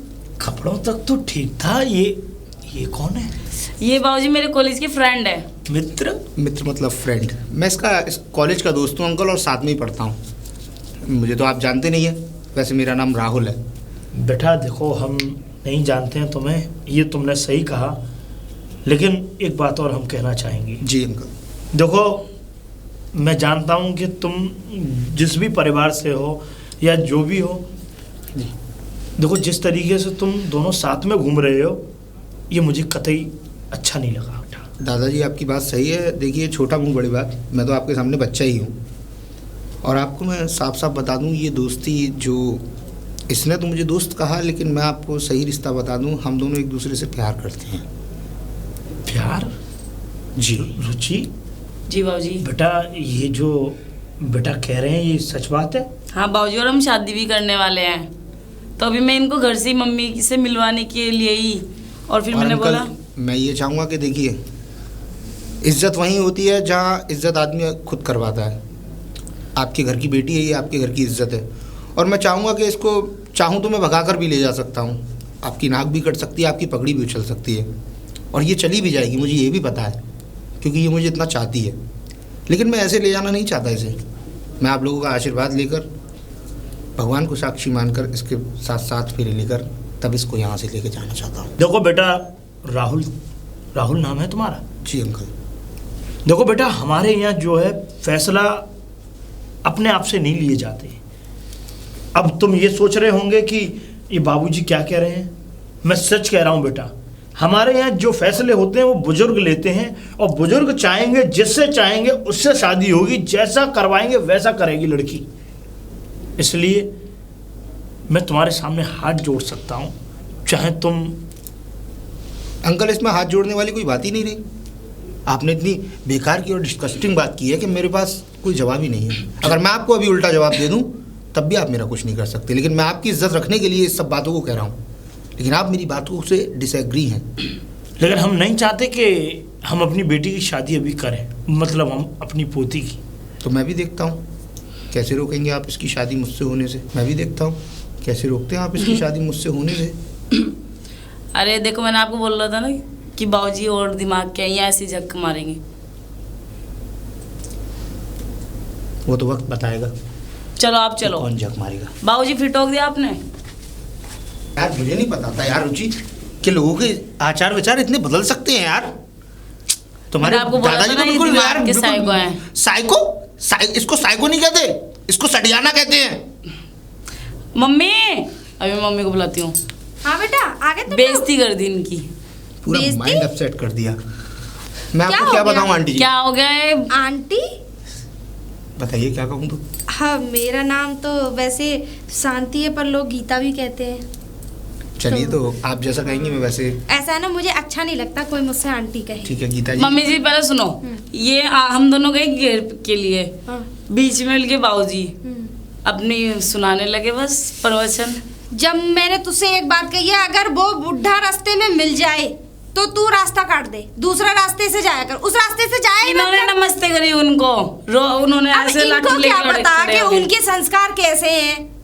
कपड़ों तक तो ठीक था। ये कौन है? ये बाबूजी मेरे कॉलेज के फ्रेंड है। मित्र? मित्र मतलब फ्रेंड। मैं इसका इस कॉलेज का दोस्त हूँ अंकल, और साथ में ही पढ़ता हूँ। मुझे तो आप जानते नहीं है, वैसे मेरा नाम राहुल है। बेटा देखो, हम नहीं जानते हैं तुम्हें, ये तुमने सही कहा, लेकिन एक बात और हम कहना चाहेंगे। जी अंकल। देखो, मैं जानता हूँ कि तुम जिस भी परिवार से हो या जो भी हो, देखो जिस तरीके से तुम दोनों साथ में घूम रहे हो, ये मुझे कतई अच्छा नहीं लगा बेटा। दादाजी आपकी बात सही है। देखिए, छोटा मुँह बड़ी बात, मैं तो आपके सामने बच्चा ही हूँ। और आपको मैं साफ साफ बता दूँ, ये दोस्ती जो इसने तो मुझे दोस्त कहा, लेकिन मैं आपको सही रिश्ता बता दूँ, हम दोनों एक दूसरे से प्यार करते हैं। प्यार? जी। रुचि जी बाबूजी। बेटा, ये जो बेटा कह रहे हैं ये सच बात है? हाँ बाबूजी, और हम शादी भी करने वाले हैं। तो अभी मैं इनको घर से ही मम्मी से मिलवाने के लिए ही, और फिर और मैंने अंकल, बोला मैं ये चाहूँगा कि देखिए, इज्जत वहीं होती है जहाँ इज्जत आदमी खुद करवाता है। आपके घर की बेटी है, ये आपके घर की इज्जत है। और मैं चाहूँगा कि इसको चाहूँ तो मैं भगा कर भी ले जा सकता हूँ। आपकी नाक भी कट सकती है, आपकी पगड़ी भी उछल सकती है, और ये चली भी जाएगी, मुझे ये भी पता है, क्योंकि ये मुझे इतना चाहती है। लेकिन मैं ऐसे ले जाना नहीं चाहता इसे। मैं आप लोगों का आशीर्वाद लेकर, भगवान को साक्षी मानकर, इसके साथ साथ फेरे लेकर तब इसको यहाँ से लेके जाना चाहता हूँ। देखो बेटा, राहुल नाम है तुम्हारा? जी अंकल। देखो बेटा, हमारे यहाँ जो है फैसला अपने आप से नहीं लिए जाते। अब तुम ये सोच रहे होंगे कि ये बाबूजी क्या कह रहे हैं। मैं सच कह रहा हूँ बेटा, हमारे यहाँ जो फैसले होते हैं वो बुजुर्ग लेते हैं, और बुजुर्ग चाहेंगे, जिससे चाहेंगे उससे शादी होगी, जैसा करवाएंगे वैसा करेगी लड़की। इसलिए मैं तुम्हारे सामने हाथ जोड़ सकता हूँ, चाहे तुम। अंकल, इसमें हाथ जोड़ने वाली कोई बात ही नहीं रही। आपने इतनी बेकार की और डिस्कस्टिंग बात की है कि मेरे पास कोई जवाब ही नहीं है। अगर मैं आपको अभी उल्टा जवाब दे दूं तब भी आप मेरा कुछ नहीं कर सकते। लेकिन मैं आपकी इज्जत रखने के लिए इस सब बातों को कह रहा हूँ, लेकिन आप मेरी बातों से डिसएग्री हैं। लेकिन हम नहीं चाहते कि हम अपनी बेटी की शादी अभी करें, मतलब हम अपनी पोती की। तो मैं भी देखता हूँ कैसे रोकेंगे आप इसकी शादी मुझसे होने से। मैं भी देखता हूँ कैसे रोकते हैं आप इसकी शादी मुझसे होने से। अरे देखो, मैंने आपको बोल रहा था ना कि बाबूजी और दिमाग के यहाँ ऐसी झक मारेंगे। वो तो वक्त बताएगा चलो आप चलो। कौन जग मारेगा। बाबूजी फिर टोक दिया आपने। यार मुझे नहीं पता था यार रुचि कि लोगों के आचार विचार इतने बदल सकते हैं यार। तुम्हारे मैंने आपको बोला दादाजी था ना, तो ये बिल्कुल दिमाग यार के बिल्कुल- साइको हैं। साइको? इसको साइको नहीं कहते, इसको सटियाना कहते हैं। मम्मी, अभी मम्मी को बुलाती हूँ। हाँ बेटा, आगे तुम लोग। बेइज्जती कर दी इनकी। पूरा बेइज्जती? माइंड अपसेट कर दिया। मैं क्या आपको हो क्या गया? बताऊं आंटी जी? क्या हो गया है? आंटी? बताइए क्या कहूँ तो। हाँ, मेरा नाम तो वैसे शांति है, पर लोग गीता भी कहते हैं। चलिए तो आप जैसा कहेंगे मैं वैसे। ऐसा है ना, मुझे अच्छा नहीं लगता कोई मुझसे आंटी कहे। ठीक है गीता जी। मम्मी जी पहले सुनो, ये हम दोनों गए घेर के लिए, हाँ। बीच में मिल के बाबूजी हम्म। अपनी सुनाने लगे बस प्रवचन। जब मैंने तुझसे एक बात कही है, अगर वो बुढ़ा रास्ते में मिल जाए तो तू रास्ता काट दे, दूसरा रास्ते से जाया कर, उस रास्ते से जाए ही मत इन्होंने कर। नमस्ते करी उनको, उन्होंने अब ऐसे इनको लाठी क्या लेके पता खड़े कि हो गए। उनके संस्कार कैसे हैं।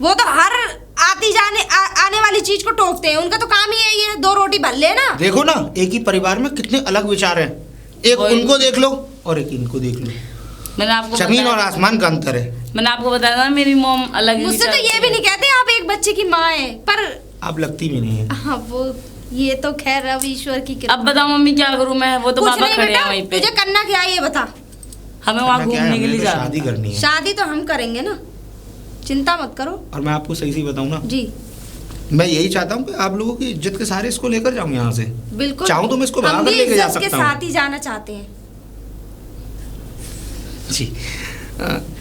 वो तो हर आती जाने आने वाली चीज को टोकते हैं, उनका तो काम ही यही है, दो रोटी भर लेना। देखो ना, एक ही परिवार में कितने अलग विचार हैं। एक वही। उनको देख लो और एक इनको देख लो। मैंने आपको जमीन और बताया- आसमान का अंतर है। मैंने आपको बताया था मेरी मॉम अलग ही मुझसे तो विचार ये की भी है। नहीं कहते आप एक बच्चे की माँ है, पर आप लगती भी नहीं है। हाँ वो ये तो खैर अब ईश्वर की कृपा। अब बताओ मम्मी क्या करूँ मैं, वो तो कुछ बाबा नहीं खड़े हैं बेटा, वहीं पे। तुझे करना क्या है ये बता। हमें वहाँ करना क्या है, घूमने के हमें लिए तो जाना शादी था। करनी है। शादी तो हम करेंगे ना, चिंता मत करो। और मैं आपको सही बताऊं ना, जी मैं यही चाहता हूँ कि आप लोगों की इज्जत के सारे इसको लेकर जाऊं यहाँ से। बिल्कुल, चाहूं तो मैं इसको हम भगा कर भी लेके जा इज्जत के सकता हूं। साथ ही जाना चाहते हैं। जी।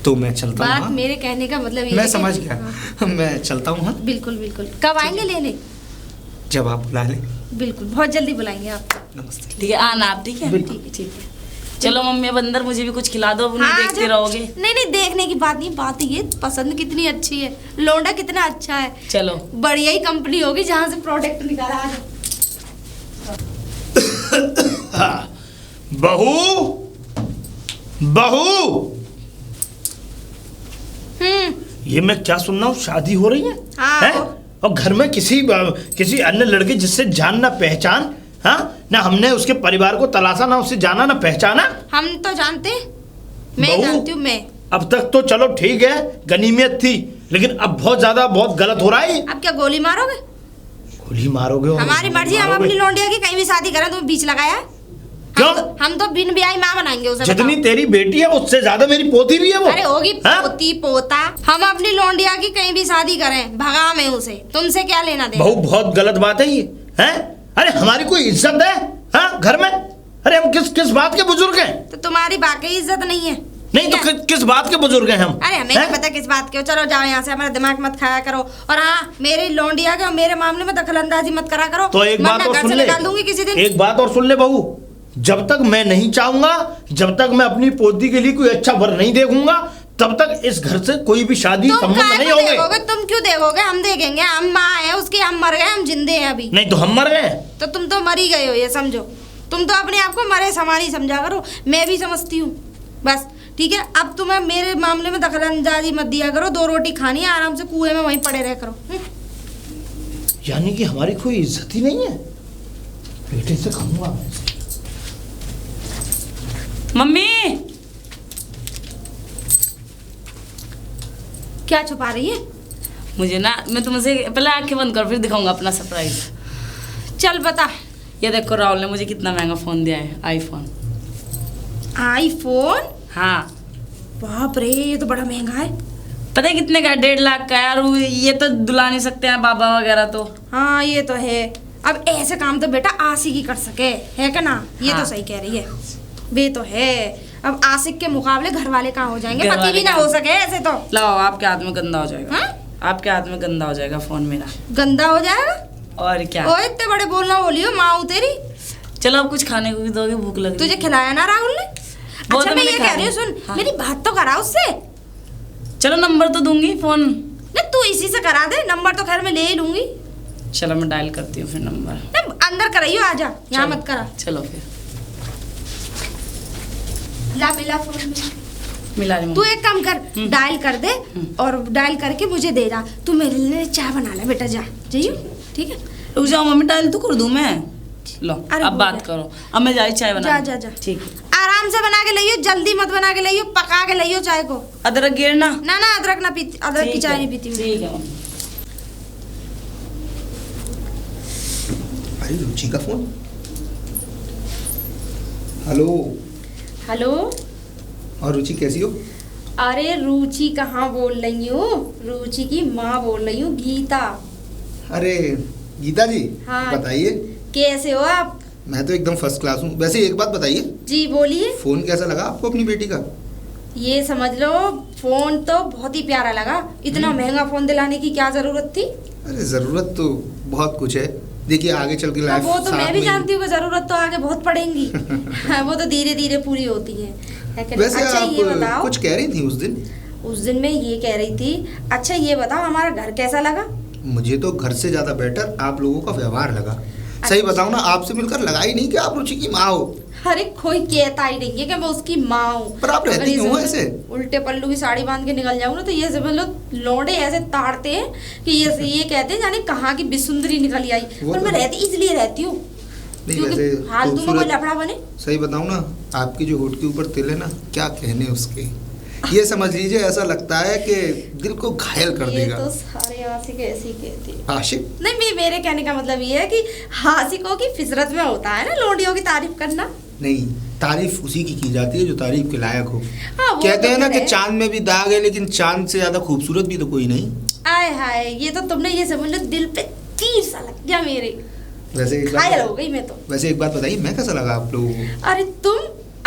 तो मैं चलता हूँ। बात हाँ? मेरे कहने का मतलब ये मैं है कि- समझ हाँ, गया, मैं चलता हूँ। हाँ, बिल्कुल बिल्कुल। कब आएंगे लेने? जब आप बुला लें। बिल्कुल, बहुत जल्दी बुलाएंगे आपको। नमस्ते। ठीक है, आना आप, ठीक है? बिल्कुल। ठीक है। चलो मम्मी, अब अंदर मुझे भी कुछ खिला दो, अब नहीं देखते जब- रहोगे। नहीं नहीं, देखने की बात नहीं, बात ये पसंद कितनी अच्छी है, लौंडा कितना अच्छा है। चलो। बढ़िया ही कंपनी होगी जहाँ से प्रोडक्ट निकाला आज। बहू, बहू, ये मैं क्या सुन रहा हूँ? शादी हो रही है? हाँ, हैं? और घर में किसी अन्य लड़के जिससे जान ना पहचान, हाँ ना, हमने उसके परिवार को तलाशा, ना उससे जाना ना पहचाना। हम तो जानते हैं, मैं बहू, जानती हूँ मैं। अब तक तो चलो ठीक है, गनीमियत थी, लेकिन अब बहुत ज्यादा, बहुत गलत हो रहा है। अब क्या गोली मारोगे? गोली मारोगे? और हमारी मर्जी, हम मारोगे। अपनी लौंडिया की कहीं भी शादी करें, तुम बीच लगाया। क्यों? हम तो बिन ब्याही माँ बनाएंगे उसे। जितनी बताओ। तेरी बेटी है उससे ज्यादा मेरी पोती भी है वो। अरे होगी हाँ? पोती पोता, हम अपनी लौंडिया की कहीं भी शादी करें, भगा में उसे, तुमसे क्या लेना देना? बहू, बहुत गलत बात है ये, हैं? अरे हमारी कोई इज्जत है, हाँ, घर में? अरे हम किस बात के बुजुर्ग हैं? तो तुम्हारी वाकई इज्जत नहीं है। नहीं तो क्या? किस बात के बुजुर्ग हैं हम? अरे हमें नहीं पता किस बात के हो, चलो जाओ यहाँ से, हमारा दिमाग मत खाया करो। और हाँ, मेरी लौंडिया के और मेरे मामले में दखलंदाजी मत करा करो। तो एक बात वरना और घर सुन से ले, निकाल दूंगी किसी दिन। एक बात और सुन ले बहू, जब तक मैं नहीं चाहूंगा, जब तक मैं अपनी पोती के लिए कोई अच्छा वर नहीं देखूंगा, तब तक इस घर से कोई भी शादी तुम संबंध काहे नहीं को होंगे। देखोगे? तुम क्यों देखोगे? हम देखेंगे, हम माँ है उसकी, हम मर गए, हम जिंदे हैं अभी। नहीं तो हम मर गए। तो तुम तो मर ही गए हो, ये समझो। तुम तो अपने आप को मरे समारी समझा करो, मैं भी समझती हूँ। बस ठीक है, अब तुम्हें मेरे मामले में दखलंदाजी मत दिया करो। 2 रोटी खानी है, आराम से कुएं में वहीं पड़े रह करो। यानी कि हमारी कोई इज्जत ही नहीं है। बेटे से कहूंगा मैं। मम्मी, क्या छुपा रही है? मुझे ना, मैं तुमसे पहले आंखें बंद कर, फिर दिखाऊंगा अपना सरप्राइज। चल बता। ये देखो, राहुल ने मुझे कितना महंगा फोन दिया है, आईफोन। आईफोन? हाँ, बाप रे, ये तो बड़ा महंगा है। पता है कितने का? 1.5 लाख का यार। ये तो दुला नहीं सकते हैं बाबा वगैरह तो। हाँ ये तो है। अब ऐसे काम तो बेटा आशिक ही कर सके, है क्या ना? ये हाँ। तो सही कह रही है, वे तो है। अब आशिक के मुकाबले घर वाले कहाँ हो जाएंगे? घर पति वाले भी ना कहाँ? हो सके ऐसे तो। लाओ, आपके हाथ में गंदा हो जाएगा। हाँ? आपके हाथ में गंदा हो जाएगा फोन मेरा। गंदा हो जाएगा? और क्या। ओ इतने बड़े बोलना बोलियो, माँ हूँ तेरी। चलो अब कुछ खाने को भी दोगे, भूख लग रही तुझे है। खिलाया ना राहुल ने? वो अच्छा तो मैं मैंने ये खा कह रही हूँ, लिया। सुन हाँ। मेरी बात तो करा उससे। चलो नंबर तो दूंगी फोन। नहीं तू इसी से करा दे, नंबर तो खैर मैं ले ही लूंगी। चलो मैं डायल करती हूँ फिर नंबर। नहीं, अंदर कराइयो, आजा यहाँ चलो। मत करा। चलो फिर ला मिला फोन में। मिला रही तू हूँ। एक काम कर, डायल कर दे और डायल करके मुझे दे जा। तू मेरे लिए चाय बना ले बेटा, जा जाइयो, ठीक है? रुक जाओ मम्मी, डायल तो कर दूँ मैं। लो अरे अब हो बात गया। करो, अब मैं जाई चाय बना। जा जा जा, ठीक है। आराम से बना के लाइयो, जल्दी मत बना के लाइयो, पका के लाइयो चाय को। अदरक गिरना। ना ना, अदरक ना पीती, अदरक की ठीक चाय है, नहीं पीती मैं। ठीक है मम्मी। अरे रुचि का फोन। हेलो। हेलो। और रुचि कैसी हो? अरे रुचि कहाँ बोल रही हूँ, रुचि की माँ बोल रही हूँ, गीता। अरे गीता जी, हाँ। बताइए। कैसे हो आप? मैं तो एकदम फर्स्ट क्लास हूँ। वैसे एक बात बताइए, जी बोलिए। फोन कैसा लगा आपको अपनी बेटी का? ये समझ लो, फोन तो बहुत ही प्यारा लगा। इतना महंगा फोन दिलाने की क्या जरूरत थी? अरे जरूरत तो बहुत कुछ है। देखिए आगे चल के लाइफ वो तो मैं भी जानती हूँ कि जरूरत तो आगे बहुत पड़ेगी। हाँ, वो तो धीरे धीरे पूरी होती है कि नहीं? वैसे अच्छा ये आप बताओ, कुछ कह रही थी उस दिन। उस दिन मैं ये कह रही थी, अच्छा ये बताओ हमारा घर कैसा लगा? मुझे तो घर से ज्यादा बेटर आप लोगों का व्यवहार लगा। सही बताऊं ना, आपसे मिलकर लगा ही नहीं कि आप रुचि की माँ हो। अरे कोई कहता ही नहीं है कि मैं उसकी माँ हूँ। पर आप रहती अगर ये क्यों हो समझ लो, ऐसे? उल्टे पल्लू की साड़ी बांध के निकल जाऊँ ना तो ये समझ लो लौंडे ऐसे ताड़ते हैं कि ये कहते हैं जाने कहाँ की बिसुंदरी निकली आई। वो पर तो मैं है। रहती इसलिए रहती हूँ नहीं क्योंकि वैसे फालतू में कोई खूबसूरत- लफड़ा बने। सही बताऊं ना, आपकी जो होठ के ऊपर तिल है ना, क्या कहने उसके, ये समझ लीजिए ऐसा लगता है कि दिल को घायल कर ये देगा। तो सारे आशिक ऐसे ही कहते हैं। आशिक? नहीं मेरे कहने का मतलब ये है कि आशिकों की फितरत में होता है ना लौंडियों की तारीफ करना। नहीं, तारीफ उसी की जाती है जो तारीफ के लायक हो। हाँ, वो कहते तो हैं ना फिर कि है। चांद में भी दाग है, लेकिन चांद से ज्यादा खूबसूरत भी तो कोई नहीं। आय हाय, ये तो तुमने ये समझ लो दिल पे तीर सा लग गया मेरे। वैसे एक घायल हो बात गई मैं तो। वैसे एक बात बताइए, मैं कैसा लगा आप लोगों को? अरे तुम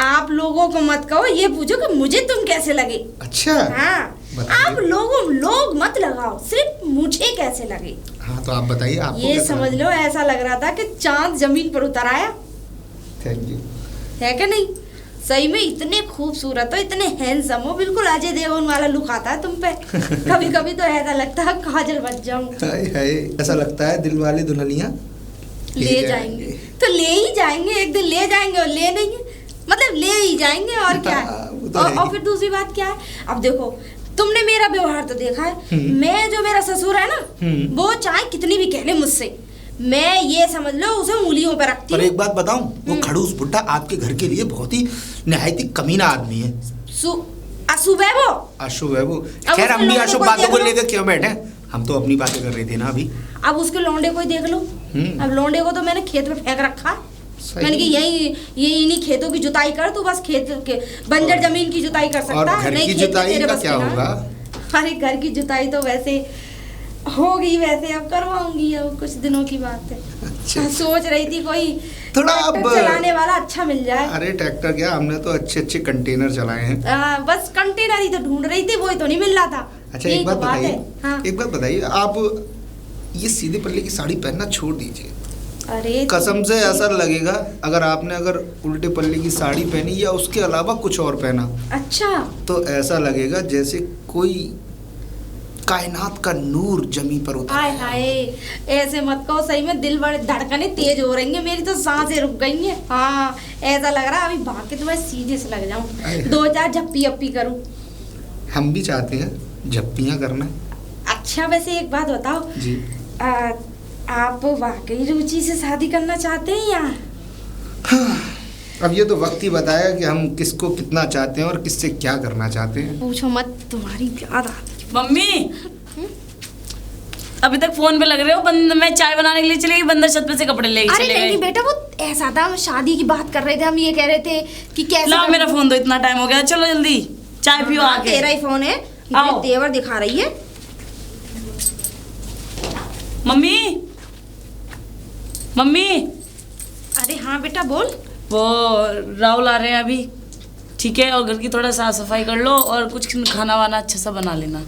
आप लोगों को मत कहो, ये पूछो कि मुझे तुम कैसे लगे। अच्छा हाँ, बताइए। आप लोग मत लगाओ, सिर्फ मुझे कैसे लगे। हाँ तो आप बताइए, आपको ये कैसा समझ लगा? लो ऐसा लग रहा था कि चांद जमीन पर उतर आया, थैंक यू। है कि नहीं? सही में इतने खूबसूरत हो, इतने हैंडसम हो, बिल्कुल अजय देवगन वाला लुक आता है तुम पे। कभी कभी तो ऐसा लगता है काजल बच जाऊं। हाय हाय, ऐसा लगता है दिल वाली दुल्हनियां ले जाएंगे तो ले ही जाएंगे, एक दिन ले जाएंगे और ले नहीं, मतलब ले ही जाएंगे और क्या है। वो तो है और ही। फिर दूसरी बात क्या है, अब देखो तुमने मेरा व्यवहार तो देखा है, मैं जो मेरा ससुर है ना, वो चाहे कितनी भी कह ले मुझसे, मैं ये समझ लो उसे उंगलियों पर रखती पर हूँ। एक बात बताऊं, वो खड़ूस बुड्ढा आपके घर के लिए बहुत ही निहायत ही कमीना आदमी है। सुबह वो अशुभ है वो। अब खैर उसके हम भी लौंडे अशुभ को बातों को देख लो। लेकर क्यों बैठे, हम तो अपनी बातें कर रहे थे ना अभी। अब उसके लौंडे को ही देख लो। अब लौंडे को तो मैंने खेत में फेंक रखा, सही। मैंने कि यही इन्हीं खेतों की जुताई कर, तू बस खेत के बंजर जमीन की जुताई कर सकता और है, घर नहीं की खेत जुताई तेरे का बस क्या की ना। होगा? अरे घर की जुताई तो वैसे होगी, वैसे अब करवाऊंगी, अब कुछ दिनों की बात है। अच्छा। सोच रही थी कोई थोड़ा ट्रैक्टर अब- चलाने वाला अच्छा मिल जाए। अरे ट्रैक्टर क्या, हमने तो अच्छे अच्छे कंटेनर चलाए हैं। बस कंटेनर ही तो ढूंढ रही थी, वही तो नहीं मिल रहा था। अच्छा यही एक बात तो बात बताइए, है। हाँ। एक बात बताइए, आप ये सीधे पल्ले की साड़ी पहनना छोड़ दीजिए। अरे कसम से ऐसा लगेगा अगर आपने उल्टे पल्ले की साड़ी पहनी या उसके अलावा कुछ और पहना, अच्छा, तो ऐसा लगेगा जैसे कोई कायनात का नूर जमीन पर उतर हाय आया। हाय, ऐसे मत कहो, सही में दिल बड़े धड़कने तेज हो रही हैं, मेरी तो सांसें रुक गई हैं। हाँ, ऐसा लग रहा है अभी भाग के तो मैं सीधे से लग जाऊं, हाय। 2-4 झप्पी अप्पी करूं। हम भी चाहते हैं झप्पियाँ करना। अच्छा वैसे एक बात बताओ, जी। आप वाकई रुचि से शादी करना चाहते हैं या? अब ये तो वक्त ही बताया कि हम किसको कितना चाहते हैं और किससे क्या करना चाहते हैं। पूछो मत, तुम्हारी याद आती। मम्मी अभी तक फोन पे लग रहे हो। मैं चाय बनाने के लिए चली गई, बंदर छत पे से कपड़े लेके अरे चले नहीं गए। बेटा, वो ऐसा था, हम शादी की बात कर रहे थे, हम ये कह रहे थे कि कैसे लाओ मेरा फोन दो, इतना टाइम हो गया, चलो जल्दी चाय पियो हाँ, आके। तेरा ही फोन है, आओ। ये तेवर दिखा रही है। मम्मी मम्मी, अरे हाँ बेटा बोल। वो राहुल आ रहे हैं अभी, ठीक है, और घर की थोड़ा साफ सफाई कर लो और कुछ खाना वाना अच्छा सा बना लेना।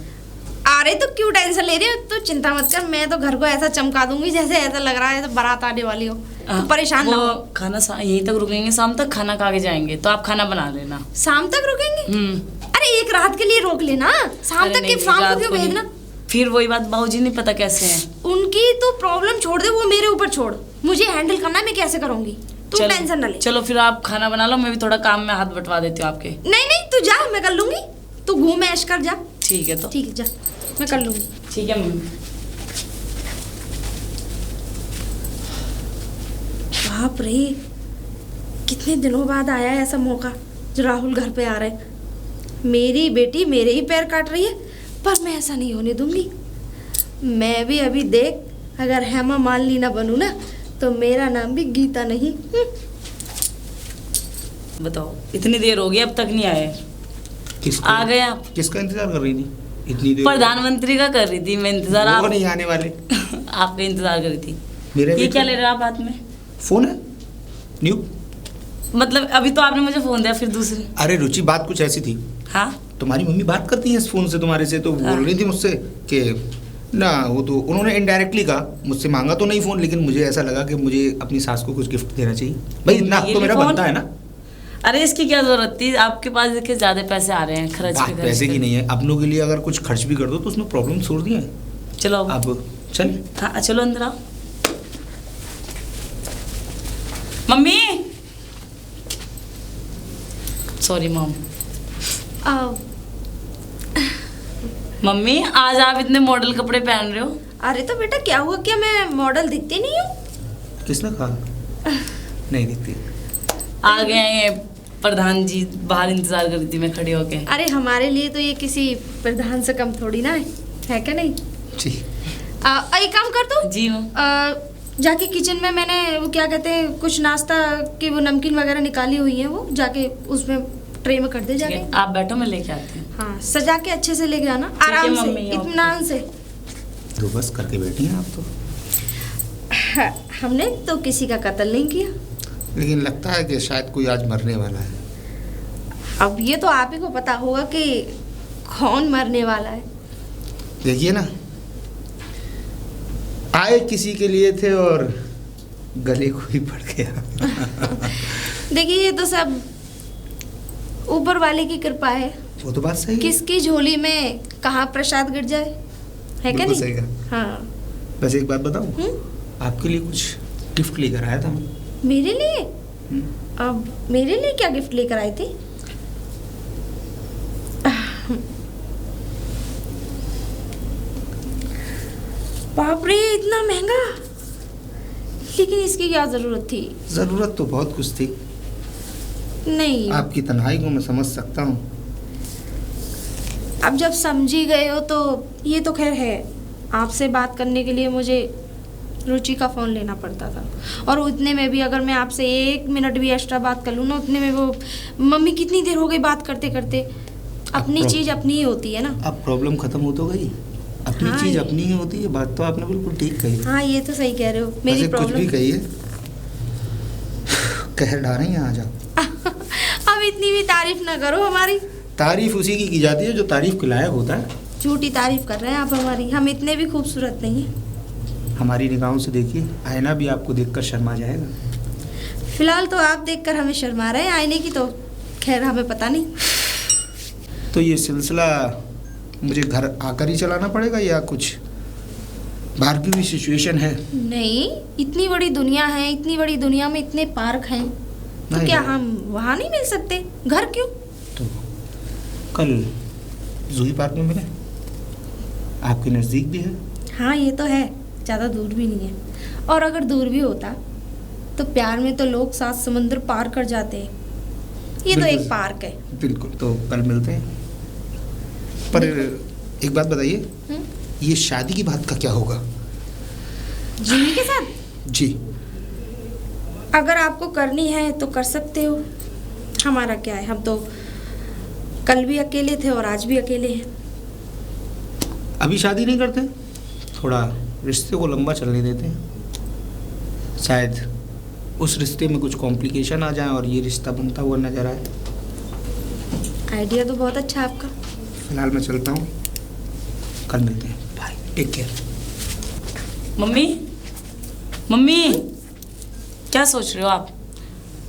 अरे तो क्यों टेंशन ले रही हो, तो चिंता मत कर, मैं तो घर को ऐसा चमका दूंगी जैसे ऐसा लग रहा है तो बारात आने वाली हो, तो परेशान ना वो हो। खाना यहीं तक रुकेंगे, शाम तक खाना खा के जाएंगे, तो आप खाना बना लेना। शाम तक रुकेंगे? अरे एक रात के लिए रोक लेना, शाम अरे तक नहीं, के शाम रात को क्यों को नहीं। भेजना? फिर वही बात, बाबूजी नहीं पता कैसे हैं। उनकी तो प्रॉब्लम छोड़ दे, वो मेरे ऊपर छोड़, मुझे हैंडल करना है, मैं कैसे करूंगी, तू चलो- टेंशन ना ले। चलो फिर आप खाना बना लो, मैं भी थोड़ा काम में हाथ बंटवा देती हूँ आपके। नहीं नहीं तू जा, मैं कर लूंगी, तू घूम ऐश कर जा। ठीक है तो ठीक है जा, मैं कर लूंगी। ठीक है मम्मी। बाप रे, कितने दिनों बाद आया है ऐसा मौका जो राहुल घर पे आ रहे हैं। मेरी बेटी मेरे ही पैर काट रही है, पर मैं ऐसा नहीं होने दूंगी। मैं भी अभी देख, अगर हेमा मालिनी ना बनूं ना तो मेरा नाम भी गीता नहीं। बताओ, इतनी देर हो गई अब तक नहीं आए। किसको? आ गए आप? किसका इंतजार कर रही थी इतनी देर? प्रधानमंत्री का कर रही थी मैं इंतजार। वो आप नहीं आने वाले। आपका इंतजार कर रही थी। मेरे ये भी क्या तो- ले रहे हो आप हाथ में? फोन है न्यू। मतलब अभी तो आपने मुझे फोन दिया, फिर दूसरे। अरे रुचि, बात कुछ ऐसी थी, हाँ, तुम्हारी मम्मी बात करती है इस फोन से तुम्हारे से, तो हाँ। बोल रही थी मुझसे कि ना, वो तो उन्होंने इनडायरेक्टली कहा, मुझसे मांगा तो नहीं फोन, लेकिन मुझे ऐसा लगा कि मुझे अपनी सास को कुछ गिफ्ट देना चाहिए। भाई इतना ये तो भी मेरा फोन? बनता है ना। अरे इसकी क्या जरूरत थी, आपके पास देखिए ज्यादा पैसे आ रहे हैं, खर्च बात पे खर्च पैसे की पे। नहीं है, अपनों के लिए अगर कुछ खर्च भी कर दो तो उसमें प्रॉब्लम छोड़ दिए हैं। चलो अब अब चल। हाँ चलो अंदर आओ। Mummy, sorry mom. मम्मी आज आप इतने मॉडल कपड़े पहन रहे हो। अरे तो बेटा क्या हुआ, क्या मैं मॉडल दिखती नहीं हूँ? किसने कहा नहीं दिखती? आ गए हैं ये प्रधान जी, बाहर इंतजार कर रही थी मैं खड़ी होके। अरे हमारे लिए तो ये किसी प्रधान से कम थोड़ी ना है क्या नहीं? जी। एक काम कर तू, जी मैम। जाके किचन में मैंने वो क्या कहते हैं कुछ नाश्ता की वो नमकीन वगैरह निकाली हुई है, वो जाके उसमें ट्रे में कर दे ठीक जाके। है, आप बैठो मैं लेके आती हूँ। हाँ सजा के अच्छे से लेके आना, है आराम से, मम्मी, ओके। इत्मीनान से। तो बस करके बैठी हैं आप तो। हमने तो किसी का कत्ल नहीं किया। लेकिन लगता है कि शायद कोई आज मरने वाला है। अब ये तो आप ही को पता होगा कि कौन मरने वाला है। देखिए ना, आए किसी के लिए थे और गले को ही पड़ गया। देखिए ये तो सब ऊपर वाले की कृपा है। वो तो बात सही है। किसकी झोली में कहाँ प्रसाद गिर जाए, है क्या बिल्कुल सही नहीं? कहा। हाँ। बस एक बात बताऊं, आपके लिए कुछ गिफ्ट लेकर आया था मैं। मेरे लिए? अब मेरे लिए क्या गिफ्ट लेकर आई थी? बाप रे, इतना महंगा! लेकिन इसकी क्या जरूरत थी? जरूरत तो बहुत कुछ थी। नहीं, आपकी तन्हाई को मैं समझ सकता हूँ। अब जब समझी गए हो तो ये तो खैर है। आपसे बात करने के लिए मुझे रुचि का फ़ोन लेना पड़ता था, और उतने में भी अगर मैं आपसे 1 मिनट भी एक्स्ट्रा बात कर लूँ ना, उतने में वो मम्मी कितनी देर हो गई बात करते करते। अपनी चीज़ अपनी ही होती है ना। अब प्रॉब्लम खत्म हो तो गई। अपनी हाँ, चीज अपनी ही होती है। बात तो आपने बिल्कुल ठीक कही। हाँ, ये तो सही कह रहे हो। मेरी वैसे कुछ भी प्रॉब्लम कही है, कह डालें यहाँ आ जाओ। अब इतनी भी तारीफ ना करो हमारी। तारीफ उसी की जाती है जो तारीफ के लायक होता है। झूठी तारीफ कर रहे हैं आप हमारी। हम इतने भी खूबसूरत नहीं हैं। हमारी निगाहों से देखिए, आईना भी आपको देखकर शर्मा जाएगा। फिलहाल तो आप देखकर हमें शर्मा रहे हैं, आईने की तो खैर हमें पता नहीं। तो ये सिलसिला मुझे घर आकर ही चलाना पड़ेगा या कुछ बाहर की भी सिचुएशन है? नहीं, इतनी बड़ी दुनिया है, इतनी बड़ी दुनिया में इतने पार्क हैं, तो नहीं, क्या नहीं। हम वहाँ नहीं मिल सकते? घर क्यों? तो कल जूही पार्क में मिले, आपके नज़दीक भी है। हाँ, ये तो है, ज़्यादा दूर भी नहीं है। और अगर दूर भी होता तो प्यार में तो लोग 7 समुंदर पार कर जाते हैं। ये तो बिल्कुल। एक पार्क है। बिल्कुल, तो कल मिलते हैं। पर एक बात बताइए, ये शादी की बात का क्या होगा? जीवी के साथ? जी। अगर आपको करनी है तो कर सकते हो, हमारा क्या है। हम तो कल भी अकेले थे और आज भी अकेले हैं। अभी शादी नहीं करते, थोड़ा रिश्ते को लंबा चलने देते हैं। शायद उस रिश्ते में कुछ कॉम्प्लिकेशन आ जाए और ये रिश्ता बनता हुआ नजर आए। आइडिया तो बहुत अच्छा है आपका। फिलहाल मैं चलता हूँ, कल मिलते हैं। Bye, take care. Mummy, mummy, क्या सोच रहे हो आप?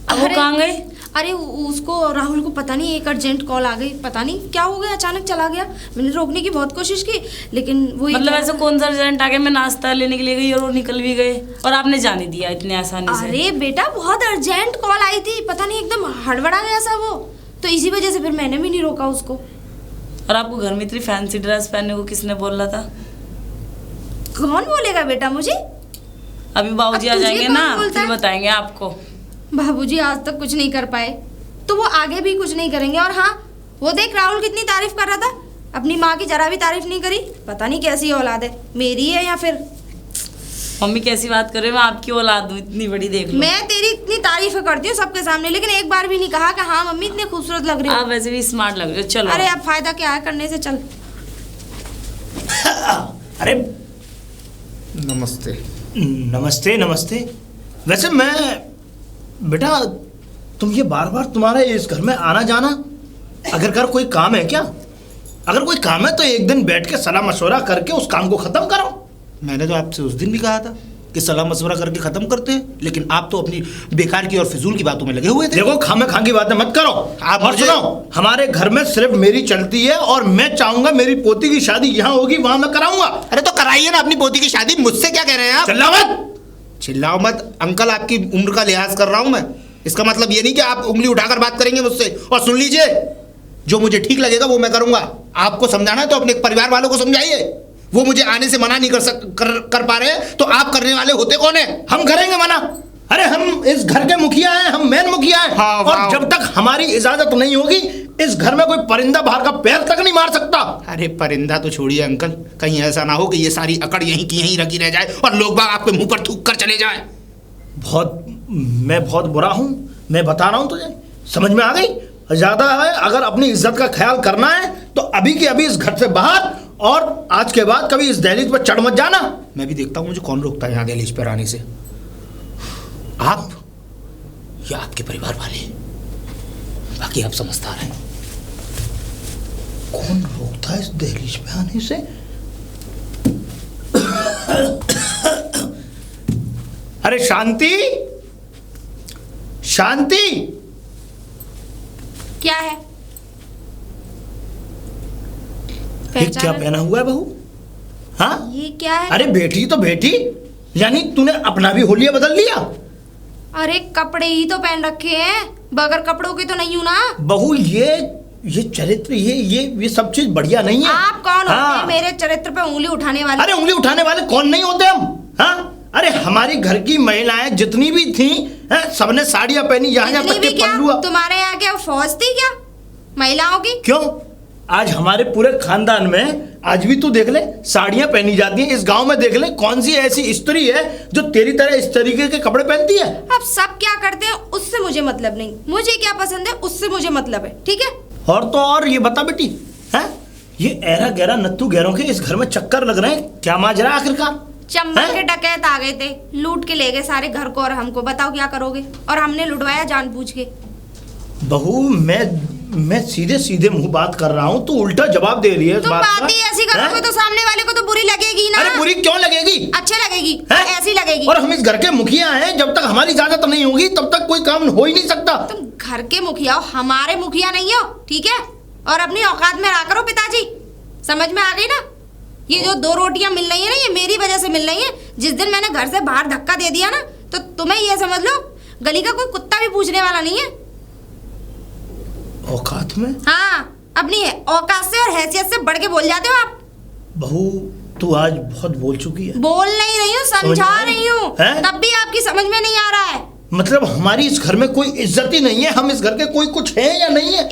अब वो अरे- कहाँ गए? अरे उसको, राहुल को पता नहीं एक अर्जेंट कॉल आ गई, पता नहीं क्या हो गया, अचानक चला गया। मैंने रोकने की बहुत कोशिश की, लेकिन वो मतलब ऐसा कौन सा अर्जेंट आ गया? मैं नाश्ता लेने के लिए गई और वो निकल भी गए और आपने जाने दिया इतने आसानी से? अरे बेटा, बहुत अर्जेंट कॉल आई थी, पता नहीं एकदम हड़बड़ा गया सा वो, तो इसी वजह से फिर मैंने भी नहीं रोका उसको। और आपको घर में इतनी फैंसी ड्रेस पहनने को किसने बोला था? कौन बोलेगा बेटा मुझे? अभी बाबूजी अब आ तुझे जाएंगे कौन ना, बोलता फिर है? बताएंगे आपको। बाबूजी आज तक कुछ नहीं कर पाए, तो वो आगे भी कुछ नहीं करेंगे। और हाँ, वो देख राहुल कितनी तारीफ कर रहा था, अपनी माँ की जरा भी तारीफ नहीं करी। पता नहीं कैसी औलाद है, मेरी है या फिर। मम्मी कैसी बात कर रहे हो? मैं आपकी औलाद हूँ इतनी बड़ी, देख लो। मैं तेरी इतनी तारीफ करती हूँ सबके सामने, लेकिन एक बार भी नहीं कहा कि हाँ मम्मी इतने खूबसूरत लग रही आप हो। वैसे भी स्मार्ट लग रहे हो। चलो। अरे अब फायदा क्या है करने से, चल। अरे नमस्ते। नमस्ते नमस्ते। वैसे मैं, बेटा तुम ये बार बार तुम्हारा इस घर में आना जाना, अगर घर कोई काम है क्या? अगर कोई काम है तो एक दिन बैठ के सलाह मशवरा करके उस काम को खत्म करो। मैंने तो आपसे उस दिन भी कहा था कि सलाह मशवरा करके खत्म करते हैं, लेकिन आप तो अपनी बेकार की और फिजूल की बातों में लगे हुए थे। देखो, खामे खां की बातें मत करो। आप और मुझे- सुनो, हमारे घर में सिर्फ मेरी चलती है और मैं चाहूंगा मेरी पोती की शादी यहाँ होगी, वहां मैं कराऊंगा। अरे तो कराइए ना अपनी पोती की शादी, मुझसे क्या कह रहे हैं आप? चिल्ला मत। चिल्लाओ मत अंकल, आपकी उम्र का लिहाज कर रहा हूं मैं। इसका मतलब ये नहीं कि आप उंगली उठाकर बात करेंगे मुझसे। और सुन लीजिए, जो मुझे ठीक लगेगा वो मैं करूंगा। आपको समझाना है तो अपने परिवार वालों को समझाइए। वो मुझे आने से मना नहीं कर पा रहे हैं, तो आप करने वाले होते कौन है? हम करेंगे मना। अरे हम इस घर के मुखिया हैं, हम मेन मुखिया हैं। हाँ, और वाह। जब तक हमारी इजाजत नहीं होगी, इस घर में कोई परिंदा बाहर का पैर तक नहीं मार सकता। अरे परिंदा तो छोड़िए अंकल, कहीं ऐसा ना हो कि ये सारी अकड़ यहीं की यहीं रखी रह जाए और लोग बाग आपके मुंह पर थूक कर चले जाए। मैं बहुत बुरा हूं, मैं बता रहा हूं तुझे, समझ में आ गई? ज्यादा है, अगर अपनी इज्जत का ख्याल करना है तो अभी के अभी इस घर से बाहर, और आज के बाद कभी इस दहलीज पर चढ़ मत जाना। मैं भी देखता हूँ मुझे कौन रोकता है यहाँ दहलीज पर आने से, आप या आपके परिवार वाले। बाकी आप समझदार हैं। कौन रोकता है इस दहलीज पे आने से? अरे शांति, शांति, क्या है? ये क्या पहना हुआ है बहू? हाँ, ये क्या है? अरे बेटी तो बेटी, यानी तूने अपना भी होलिया बदल लिया? अरे कपड़े ही तो पहन रखे हैं, बगैर कपड़ों के तो नहीं हूं ना। बहू ये चरित्र, ये सब चीज बढ़िया नहीं है। आप कौन हाँ। होते हैं मेरे चरित्र पे उंगली उठाने वाले? अरे उंगली उठाने वाले कौन नहीं होते हम? हाँ, अरे हमारी घर की महिलाएं जितनी भी थी, सबने साड़ियां पहनी, यहाँ इतनी तक भी के क्या? पल्लू। तुम्हारे यहाँ क्या फौज थी क्या महिलाओं की? क्यों? आज हमारे पूरे खानदान में आज भी तू देख ले साड़ियां पहनी जाती हैं। इस गांव में देख ले कौन सी ऐसी स्त्री है जो तेरी तरह इस तरीके के कपड़े पहनती है? अब सब क्या करते हैं उससे मुझे मतलब नहीं, मुझे क्या पसंद है उससे मुझे मतलब है, ठीक है? और तो और ये बता बेटी, हैं ये ऐरा गहरा नत्थू गहरों के इस घर में चक्कर लग रहे हैं, क्या माजरा आखिरकार? चंबल हैं? के डकैत आ गए थे, लूट के ले गए सारे घर को और हमको। बताओ क्या करोगे? और हमने लुटवाया जानबूझ के। बहू मैं सीधे सीधे मुंह बात कर रहा हूँ, तू उल्टा जवाब दे रही है इस तुम बात का। बात ही ऐसी करोगे तो सामने वाले को तो बुरी लगेगी ना। अरे बुरी क्यों लगेगी? अच्छे लगेगी, हैं? ऐसी लगेगी। और हम इस घर के मुखिया हैं, जब तक हमारी इजाजत नहीं होगी तब तक कोई काम हो ही नहीं सकता। तुम घर के मुखिया हो, हमारे मुखिया नहीं हो, ठीक है? और अपनी औकात में रहा करो पिताजी, समझ में आ गई ना? ये जो 2 रोटियां मिल रही है ना, ये मेरी वजह से मिल रही है। जिस दिन मैंने घर से बाहर धक्का दे दिया ना, तो तुम्हें ये समझ लो गली का कोई कुत्ता भी पूछने वाला नहीं है। औकात में? हाँ, अपनी औकात से और हैसियत से बढ़ के बोल जाते हो आप। बहू तू आज बहुत बोल चुकी है। बोल नहीं रही हूँ, समझा रही हूँ, हैं? तब भी आपकी समझ में नहीं आ रहा है। मतलब हमारी इस घर में कोई इज्जत ही नहीं है? हम इस घर के कोई कुछ है या नहीं है?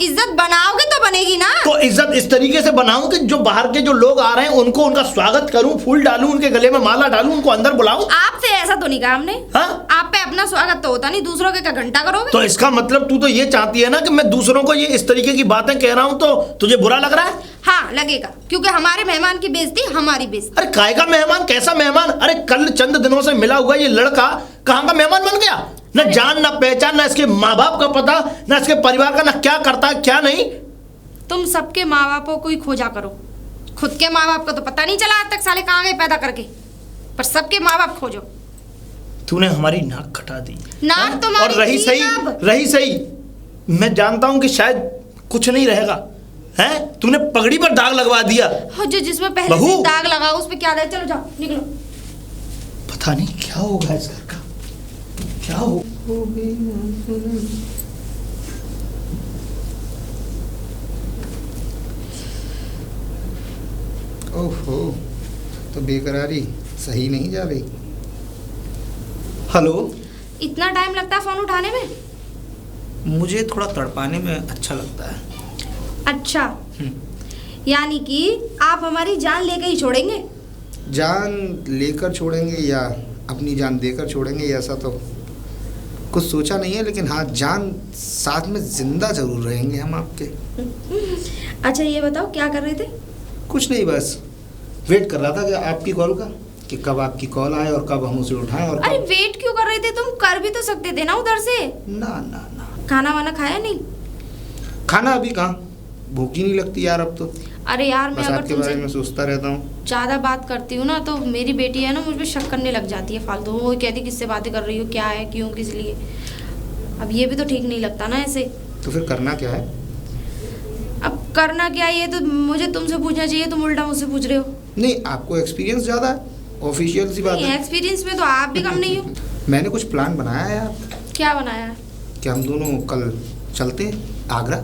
इज्जत बनाओगे तो बनेगी ना। तो इज्जत इस तरीके से बनाऊं कि जो बाहर के जो लोग आ रहे हैं उनको उनका स्वागत करूं, फूल डालूं, उनके गले में माला डालूं, उनको अंदर बुलाऊं। आपसे ऐसा तो नहीं कहा हमने। हाँ? आप पे अपना स्वागत तो होता नहीं, दूसरों के क्या घंटा करोगे? तो इसका मतलब तू तो ये चाहती है ना कि मैं दूसरों को ये इस तरीके की बातें कह रहा हूं तो तुझे बुरा लग रहा है? हाँ लगेगा, क्योंकि हमारे मेहमान की बेइज्जती हमारी बेइज्जती। अरे काय का मेहमान? कैसा मेहमान? अरे कल चंद दिनों से मिला हुआ ये लड़का कहाँ का मेहमान बन गया? न जान न पहचान, न इसके माँ बाप का पता, न इसके परिवार का, न क्या करता है क्या नहीं। तुम सबके माँ बापों को ही खोजा करो, खुद के माँ बाप का तो पता नहीं चला आज तक, साले कहाँ गए पैदा करके, पर सबके माँ बाप खोजो। तूने हमारी नाक कटा दी। नाक तुम्हारी और रही थी सही, अब। रही सही, मैं जानता हूं कि शायद कुछ नहीं रहेगा, हैं? तूने पगड़ी पर दाग लगवा दिया। हो, जो जिसमें पहले बहू। से दाग लगा उस पे क्या दे? चलो जाओ, निकलो। पता नहीं क्या होगा इस घर का, क्या हो। ओहो, तो बेकरारी सही नहीं जा रही। हेलो। इतना टाइम लगता है फोन उठाने में? मुझे थोड़ा तड़पाने में अच्छा लगता है। अच्छा, यानी कि आप हमारी जान लेके ही छोड़ेंगे? जान लेकर छोड़ेंगे या अपनी जान देकर छोड़ेंगे, ऐसा तो कुछ सोचा नहीं है, लेकिन हाँ जान साथ में जिंदा जरूर रहेंगे हम आपके। अच्छा ये बताओ क्या कर रहे थे? कुछ नहीं, बस वेट कर रहा था कि आपकी कॉल का, कि कब आपकी कॉल आए और कब हम उसे उठाएं। और अरे वेट क्यों कर रहे थे? तुम कर भी तो सकते थे ना उधर से। ना ना ना, खाना वाना खाया नहीं? खाना अभी कहाँ, भूख ही नहीं लगती यार अब तो। अरे यार मैं बस अगर आपके बारे में तुमसे सोचता रहता हूँ। ज्यादा बात करती हूँ ना तो मेरी बेटी है ना मुझ पे शक करने लग जाती है फालतू। वो कहती किससे बातें कर रही हो, क्या है, क्यों, किस लिए। अब ये भी तो ठीक नहीं लगता ना ऐसे। तो फिर करना क्या है? अब करना क्या है ये तो मुझे तुमसे पूछना चाहिए, तुम उल्टा मुझसे पूछ रहे हो। नहीं, आपको एक्सपीरियंस ज़्यादा है, ऑफिशियल सी बात है। एक्सपीरियंस में तो आप भी कम नहीं हो। मैंने कुछ प्लान बनाया है यार, क्या बनाया है? कि हम दोनों कल चलते हैं आगरा।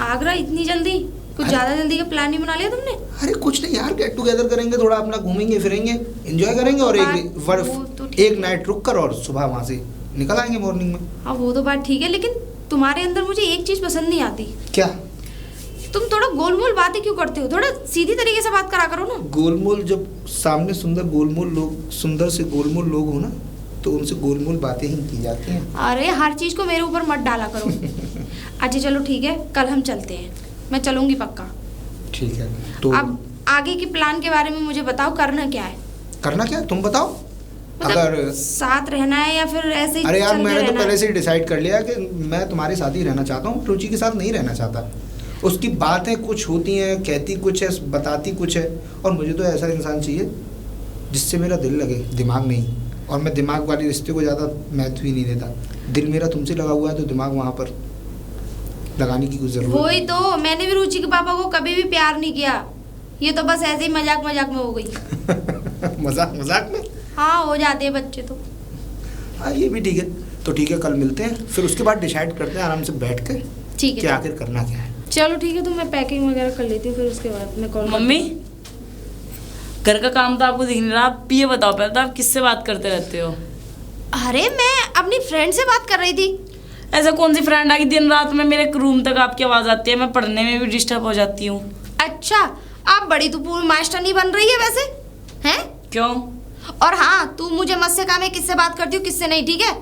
आगरा इतनी जल्दी? कुछ अरे- ज्यादा जल्दी का प्लान नहीं बना लिया तुमने? अरे कुछ नहीं यार, गेट टुगेदर करेंगे, थोड़ा अपना घूमेंगे फिरेंगे, एंजॉय करेंगे और वो तो ठीक एक नाइट रुक कर और सुबह वहाँ से निकल आएंगे मॉर्निंग में। हाँ वो तो बात ठीक है, लेकिन तुम्हारे अंदर मुझे एक चीज पसंद नहीं आती। क्या? तुम थोड़ा गोलमोल बातें क्यों करते हो? थोड़ा सीधी तरीके से बात करा करो ना। गोलमोल, जब सामने सुंदर से गोलमोल लोग हो ना, तो उनसे गोलमोल बातें ही की जाती हैं। अरे हर चीज को मेरे ऊपर मत डाला करो। अच्छा चलो ठीक है, कल हम चलते हैं, मैं चलूंगी पक्का। ठीक है, तो अब आगे के प्लान के बारे में मुझे बताओ, करना क्या है? करना क्या, तुम बताओ। अगर साथ रहना है या फिर ऐसे ही अरे यार चलते मैंने तो रहना है? पहले से ही डिसाइड कर लिया कि मैं तुम्हारे साथ ही रहना चाहता हूँ, रुचि के साथ नहीं रहना चाहता। उसकी बातें कुछ होती हैं, कहती कुछ है, बताती कुछ है, और मुझे तो ऐसा इंसान चाहिए जिससे मेरा दिल लगे, दिमाग नहीं। और मैं दिमाग वाले रिश्ते को ज़्यादा महत्व ही नहीं देता। दिल मेरा तुमसे लगा हुआ है तो दिमाग वहाँ पर लगाने की कुछ ज़रूरत वही तो, मैंने भी रुचि के पापा को कभी भी प्यार नहीं किया, ये तो बस ऐसे ही मजाक मजाक में हो गई। नहीं। मजाक मजाक में हाँ हो जाते हैं बच्चे तो। हाँ ये भी ठीक है। तो ठीक है, कल मिलते हैं, फिर उसके बाद डिसाइड करते हैं आराम से बैठ कर ठीक कि है आखिर करना क्या है। चलो ठीक है, तो मैं पैकिंग वगैरह कर लेती हूँ, फिर उसके बाद मैं कॉल। मम्मी, घर का काम तो आपको दिख नहीं रहा, आप ये बताओ पहले तो आप किससे बात करते रहते हो? अरे मैं अपनी फ्रेंड से बात कर रही थी। ऐसा कौन सी फ्रेंड आ गई दिन रात में मेरे रूम तक आपकी आवाज़ आती है, मैं पढ़ने में भी डिस्टर्ब हो जाती हूँ। अच्छा, आप बड़ी तो पूरी मास्टर नहीं बन रही है वैसे, हैं? क्यों? और हाँ, तू मुझे मत सिखा मैं किससे बात करती हूँ किससे नहीं, ठीक है?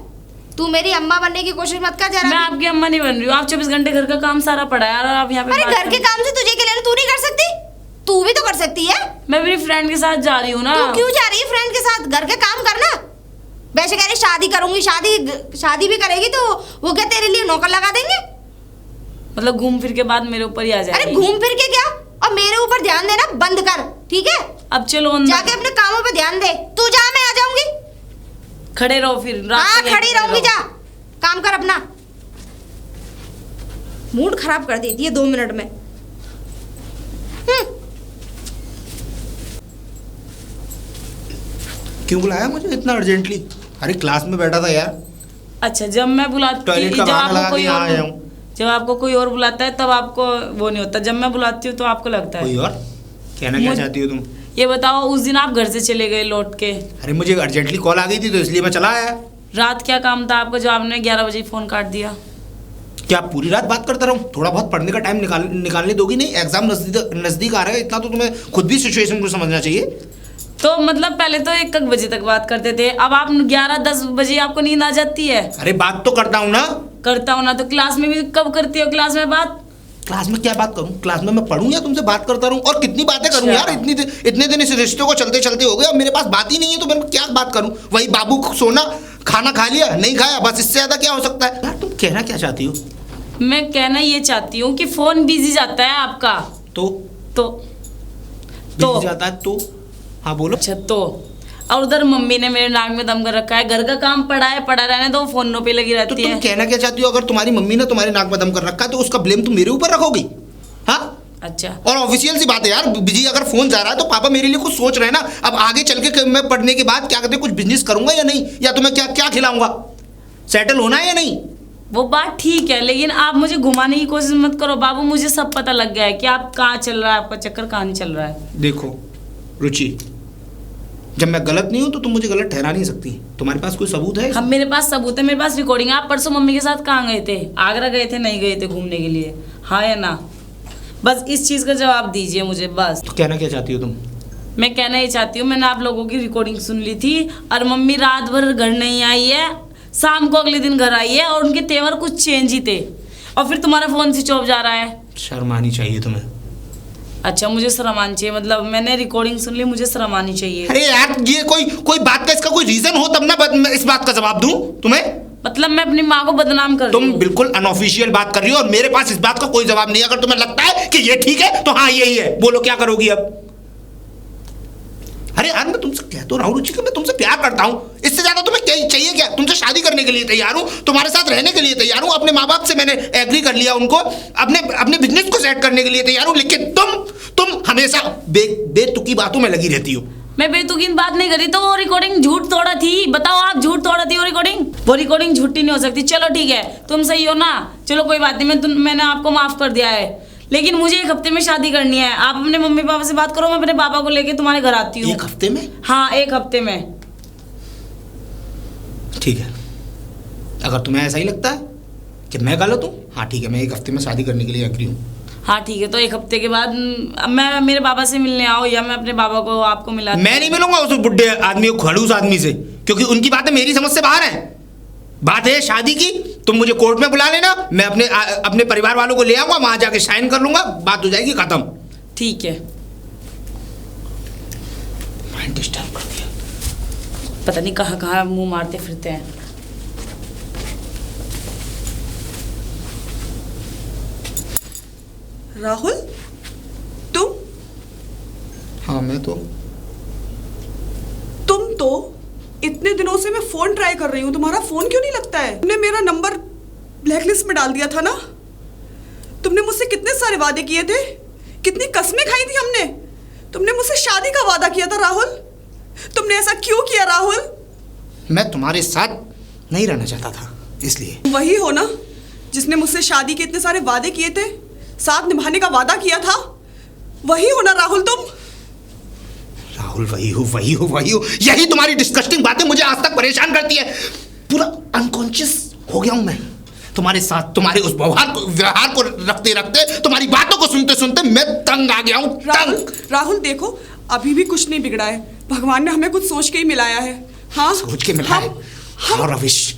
तू मेरी अम्मा बनने की कोशिश मत कर जरा मैं भी। आपकी अम्मा नहीं बन रही हूँ, आप 24 घंटे घर का काम सारा पड़ा है और आप यहाँ पे अरे बात घर के कर- काम से तुझे क्या लेना, तू नहीं कर सकती? तू भी तो कर सकती है। मैं मेरी फ्रेंड के साथ जा रही हूँ ना। तू क्यों जा रही है फ्रेंड के साथ? घर के काम करना। वैसे कह रही शादी करूंगी, शादी भी करेगी तो वो क्या तेरे लिए नौकर लगा देंगे? मतलब घूम फिर के बाद मेरे ऊपर ही आ अरे जाएगी। घूम फिर के क्या, और मेरे ऊपर ध्यान देना बंद कर, ठीक है? अब चलो अंदर। जाके अपने कामों पे ध्यान दे। तू जा, मैं आ जाऊंगी। खड़े रहो फिर रात हाँ तक यहीं खड़ी खड़े रहूंगी, रहो। जा काम कर अपना। मूड खराब कर देती है 2 मिनट में। क्यों बुलाया मुझे इतना अर्जेंटली? अरे क्लास में बैठा था यार। अच्छा, जब मैं बुलाती टॉयलेट का जब बहाना आपको लगा कोई के यहाँ और आया हूँ। जब आपको कोई और बुलाता है तब आपको वो नहीं होता, जब मैं बुलाती हूँ तो आपको लगता कोई है। और कहना क्या मुझ- चाहती हो तुम? ये बताओ, उस दिन आप घर से चले गए लौट के, अरे मुझे अर्जेंटली कॉल आ गई थी तो इसलिए मैं चला आया। रात क्या काम था आपको जो आपने 11 बजे फोन काट दिया? क्या पूरी रात बात करता रहूं? थोड़ा बहुत पढ़ने का टाइम निकालने दोगी नहीं? एग्जाम नजदीक आ रहा है, इतना तो तुम्हें खुद भी सिचुएशन को समझना चाहिए। तो मतलब पहले तो 1 बजे तक बात करते थे, अब आप 11-10 बजे आपको नींद आ जाती है। अरे बात तो करता हूँ ना। करता हूँ ना, तो क्लास में भी कब करती हो? क्लास में बात क्लास में क्या बात करूं? क्लास में मैं पढ़ूं या तुमसे बात करता रहूं? और कितनी बातें करूं अच्छा। यार? इतने दिन इस रिश्ते को चलते चलते हो गए, अब मेरे पास बात ही नहीं है तो मैं क्या बात करूं? वही बाबू को सोना, खाना खा लिया नहीं खाया, बस इससे ज्यादा क्या हो सकता है? यार तुम कहना क्या चाहती हो? मैं कहना ये चाहती हूँ कि फोन बिजी जाता है आपका। तो तो जाता है तो हाँ बोलो। अच्छा तो, और उधर मम्मी ने मेरे नाक में दम कर रखा है, घर का काम पड़ा है, पड़ा रहने दो, फोनों पे लगी तो रहती तुम है। कहना क्या चाहती हो? अगर तुम्हारी मम्मी ने तुम्हारे नाक में दम कर रखा है तो उसका ब्लेम तुम मेरे ऊपर रखोगी? हाँ, अच्छा, और ऑफिशियल सी बात है यार, बिजी अगर फोन जा रहा है तो पापा मेरे लिए कुछ सोच रहे हैं ना। अब आगे चल के मैं पढ़ने के बाद क्या कहते हैं, कुछ बिजनेस करूंगा या नहीं, या तुम्हें क्या क्या खिलाऊंगा? सेटल होना है या नहीं? वो बात ठीक है, लेकिन आप मुझे घुमाने की कोशिश मत करो बाबू, मुझे सब पता लग गया है कि आप कहाँ चल रहा है, आपका चक्कर कहाँ नहीं चल रहा है। देखो रुचि, जब मैं गलत नहीं हूं तो तुम मुझे गलत ठहरा नहीं सकती। तुम्हारे पास कोई सबूत है? हम मेरे पास सबूत है, मेरे पास रिकॉर्डिंग है। आप परसों मम्मी के साथ कहाँ गए थे? आगरा गए थे, नहीं गए थे घूमने के लिए? हाँ या ना? बस इस चीज़ का जवाब दीजिए मुझे बस। तो कहना क्या चाहती हो तुम? मैं कहना ये चाहती हूँ, मैंने आप लोगों की रिकॉर्डिंग सुन ली थी और मम्मी रात भर घर नहीं आई है, शाम को अगले दिन घर आई है और उनके तेवर कुछ चेंज ही थे, और फिर तुम्हारा फोन स्विच ऑफ जा रहा है। शर्म आनी चाहिए तुम्हें। अच्छा, मुझे शर्म आनी चाहिए? मतलब मैंने रिकॉर्डिंग सुन ली, मुझे शर्म आनी चाहिए? अरे यार ये कोई बात का इसका कोई रीजन हो तब ना मैं इस बात का जवाब दूं तुम्हें। मतलब मैं अपनी माँ को बदनाम कर रही तुम हूँ? बिल्कुल अनऑफिशियल बात कर रही हो और मेरे पास इस बात का कोई जवाब नहीं है। अगर तुम्हें लगता है कि ये ठीक है तो हाँ यही है, बोलो क्या करोगी अब? अरे यार मैं तुमसे कह तो रहा हूँ रुचि कि मैं तुमसे प्यार करता हूँ, इससे ज्यादा तुम्हें क्या चाहिए? क्या तुमसे शादी करने के लिए तैयार हूँ, तुम्हारे साथ रहने के लिए तैयार हूँ, अपने माँ बाप से मैंने एग्री कर लिया, उनको अपने बिजनेस को सेट करने के लिए तैयार हूँ, लेकिन तुम हमेशा बेतुकी बातों में लगी रहती हो। मैं बेतुकीन बात नहीं करी, तो वो रिकॉर्डिंग झूठ थोड़ा थी? बताओ आप, झूठ थोड़ा थी वो रिकॉर्डिंग झूठी नहीं हो सकती। चलो ठीक है, तुम सही हो ना, चलो कोई बात नहीं, मैंने आपको माफ कर दिया है, लेकिन मुझे 1 हफ्ते में शादी करनी है। आप अपने मम्मी पापा से बात करो, मैं अपने पापा को लेके तुम्हारे घर आती हूँ। 1 हफ्ते में? हाँ 1 हफ्ते में। ठीक है, अगर तुम्हें ऐसा ही लगता है कि मैं गलत हूँ, हाँ ठीक है, मैं 1 हफ्ते में शादी करने के लिए एग्री हूँ। हाँ ठीक है, तो 1 हफ्ते के बाद मैं मेरे बाबा से मिलने आओ या मैं अपने बाबा को आपको मिला। मैं नहीं मिलूंगा उस बुढ़े आदमी को, खड़ूस आदमी से, क्योंकि उनकी बातें मेरी समझ से बाहर हैं। बात है शादी की, तुम मुझे कोर्ट में बुला लेना, मैं अपने परिवार वालों को ले आऊंगा, वहां जाके साइन कर लूंगा, बात हो जाएगी खत्म। ठीक है। माइंड डिस्टर्ब कर दिया। पता नहीं कहाँ कहाँ मुंह मारते फिरते हैं। राहुल, तुम हाँ मैं तो इतने दिनों से मैं फोन ट्राई कर रही हूँ, तुम्हारा फोन क्यों नहीं लगता है? तुमने मेरा नंबर ब्लैकलिस्ट में डाल दिया था ना? तुमने मुझसे कितने सारे वादे किए थे, कितनी कस्में खाई थी हमने। तुमने मुझसे शादी का वादा किया था राहुल, तुमने ऐसा क्यों किया राहुल? मैं तुम्हारे साथ नहीं रहना चाहता था, इसलिए। वही हो ना जिसने मुझसे शादी के इतने सारे वादे किए थे, साथ निभाने का वादा किया था, वही हो ना राहुल तुम? राहुल वही हो, यही तुम्हारी डिस्कस्टिंग बातें मुझे आज तक परेशान करती है। पूरा अनकॉन्शियस हो गया हूं मैं तुम्हारे साथ, तुम्हारे उस व्यवहार को रखते रखते, तुम्हारी बातों को सुनते सुनते मैं तंग आ गया हूं। राहुल देखो, अभी भी कुछ नहीं बिगड़ा है, भगवान ने हमें कुछ सोच के ही मिलाया है। हाँ सोच के मिला है। हाँ रविश,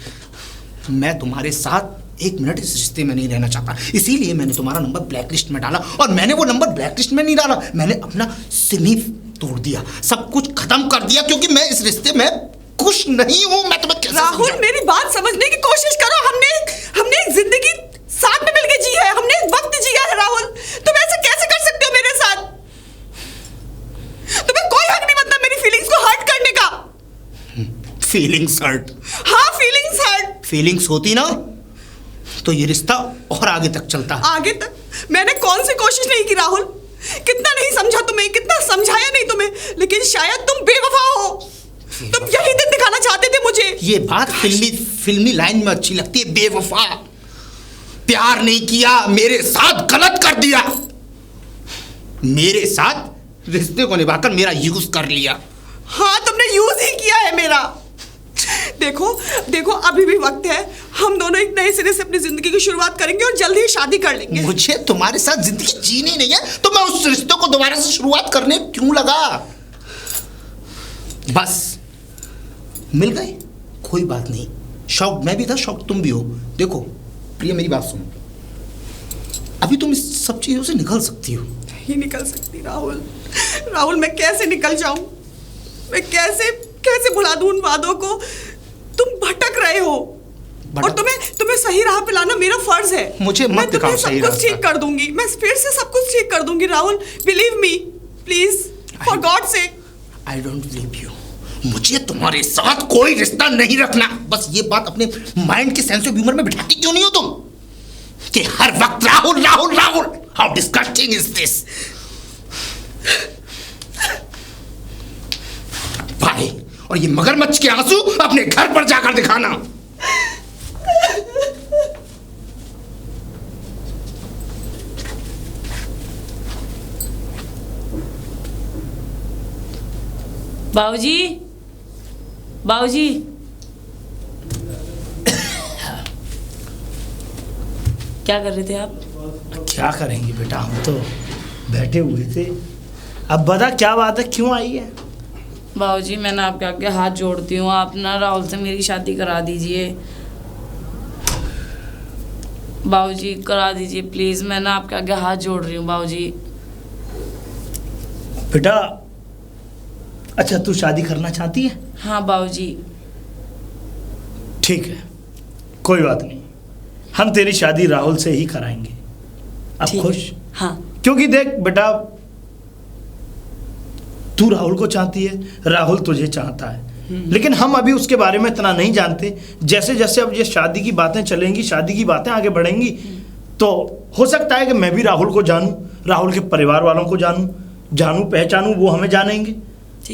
मैं तुम्हारे साथ एक मिनट इस रिश्ते में नहीं रहना चाहता, इसीलिए मैंने तुम्हारा नंबर ब्लैकलिस्ट में डाला। और मैंने वो नंबर ब्लैकलिस्ट में नहीं डाला, मैंने अपना सिम ही तोड़ दिया, सब कुछ खत्म कर दिया, क्योंकि मैं इस रिश्ते में खुश नहीं हूं। मैं तुम्हें कैसे राहुल मेरी बात समझने की कोशिश करो। हमने एक जिंदगी साथ में मिलकर जी है, हमने एक वक्त जिया है राहुल, तुम ऐसे कैसे कर सकते हो मेरे साथ? तुम्हें कोई हक नहीं बनता मेरी फीलिंग्स को हर्ट करने का। Feelings hurt? हाँ फीलिंग्स हर्ट। फीलिंग्स होती ना तो ये रिश्ता और आगे तक चलता। आगे तक? मैंने कौन सी कोशिश नहीं की राहुल, कितना नहीं समझा तुम्हें, कितना समझाया नहीं तुम्हें, लेकिन शायद तुम बेवफा हो। तुम यही दिन दिखाना चाहते थे मुझे। ये बात फिल्मी लाइन में अच्छी लगती है, बेवफा। प्यार नहीं किया, मेरे साथ गलत कर दिया, मेरे साथ रिश्ते को निभाकर मेरा यूज कर लिया। हाँ तुमने यूज ही किया है मेरा। देखो अभी भी वक्त है, हम दोनों एक नए सिरे से अपनी जिंदगी की शुरुआत करेंगे और जल्दी ही शादी कर लेंगे। मुझे तुम्हारे साथ जिंदगी जीनी नहीं है तो मैं उस रिश्ते को दोबारा से शुरुआत करने क्यों लगा? बस मिल गए, कोई बात नहीं। शौक मैं भी था, शौक तुम भी हो। देखो प्रिया मेरी बात सुनो, अभी तुम इस सब चीजों से निकल सकती हो। नहीं निकल सकती राहुल, मैं कैसे निकल जाऊं? मैं कैसे भुला दूं उन वादों को? तुम भटक रहे हो और तुम्हें सही राह पे लाना मेरा फर्ज है। मुझे मत दिखाओ सही राह। सब कुछ ठीक कर दूंगी मैं, फिर से सब कुछ ठीक कर दूंगी Rahul, believe me please, for God sake. I don't believe you. मुझे तुम्हारे साथ कोई रिश्ता नहीं रखना। बस ये बात अपने माइंड के सेंस ऑफ ह्यूमर में बिठाती क्यों नहीं हो तुम कि हर वक्त Rahul Rahul Rahul? How disgusting is this? भाई, और ये मगरमच्छ के आंसू अपने घर पर जाकर दिखाना। बाबूजी क्या कर रहे थे आप? क्या करेंगे बेटा, हम तो बैठे हुए थे। अब बता क्या बात है, क्यों आई है? बाबूजी मैंने आपके आगे हाथ जोड़ती हूँ, आप ना राहुल से मेरी शादी करा दीजिए। बाबूजी करा दीजिए प्लीज, मैं ना आपके आगे हाथ जोड़ रही हूँ बाबूजी। बेटा अच्छा तू शादी करना चाहती है? हाँ बाबूजी। ठीक है, कोई बात नहीं, हम तेरी शादी राहुल से ही कराएंगे। अब ठीक खुश? हाँ। क्योंकि देख बेटा, तू राहुल को चाहती है, राहुल तुझे चाहता है, लेकिन हम अभी उसके बारे में इतना नहीं जानते। जैसे जैसे अब ये शादी की बातें चलेंगी, शादी की बातें आगे बढ़ेंगी, तो हो सकता है कि मैं भी राहुल को जानूं, राहुल के परिवार वालों को जानूं पहचानूं, वो हमें जानेंगे,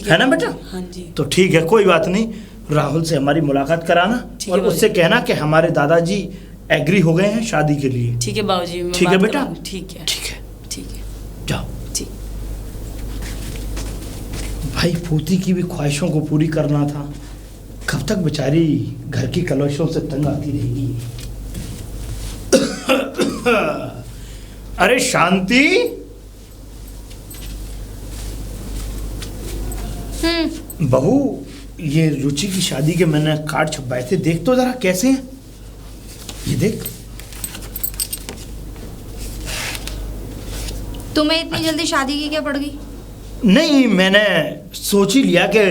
है ना बेटा? हाँ जी। तो ठीक है, कोई बात नहीं, राहुल से हमारी मुलाकात कराना और उससे कहना कि हमारे दादाजी एग्री हो गए हैं शादी के लिए। ठीक है बाबूजी। ठीक है बेटा? ठीक है ठीक है, ठीक है, जाओ। ठीक। भाई पोती की भी ख्वाहिशों को पूरी करना था, कब तक बेचारी घर की कलशों से तंग आती रहेगी। अरे शांति, बहू ये रुचि की शादी के मैंने कार्ड छपवाए थे, देख तो जरा कैसे हैं, ये देख। तुम्हें इतनी जल्दी शादी की क्या पड़ गई? नहीं, मैंने सोच ही लिया कि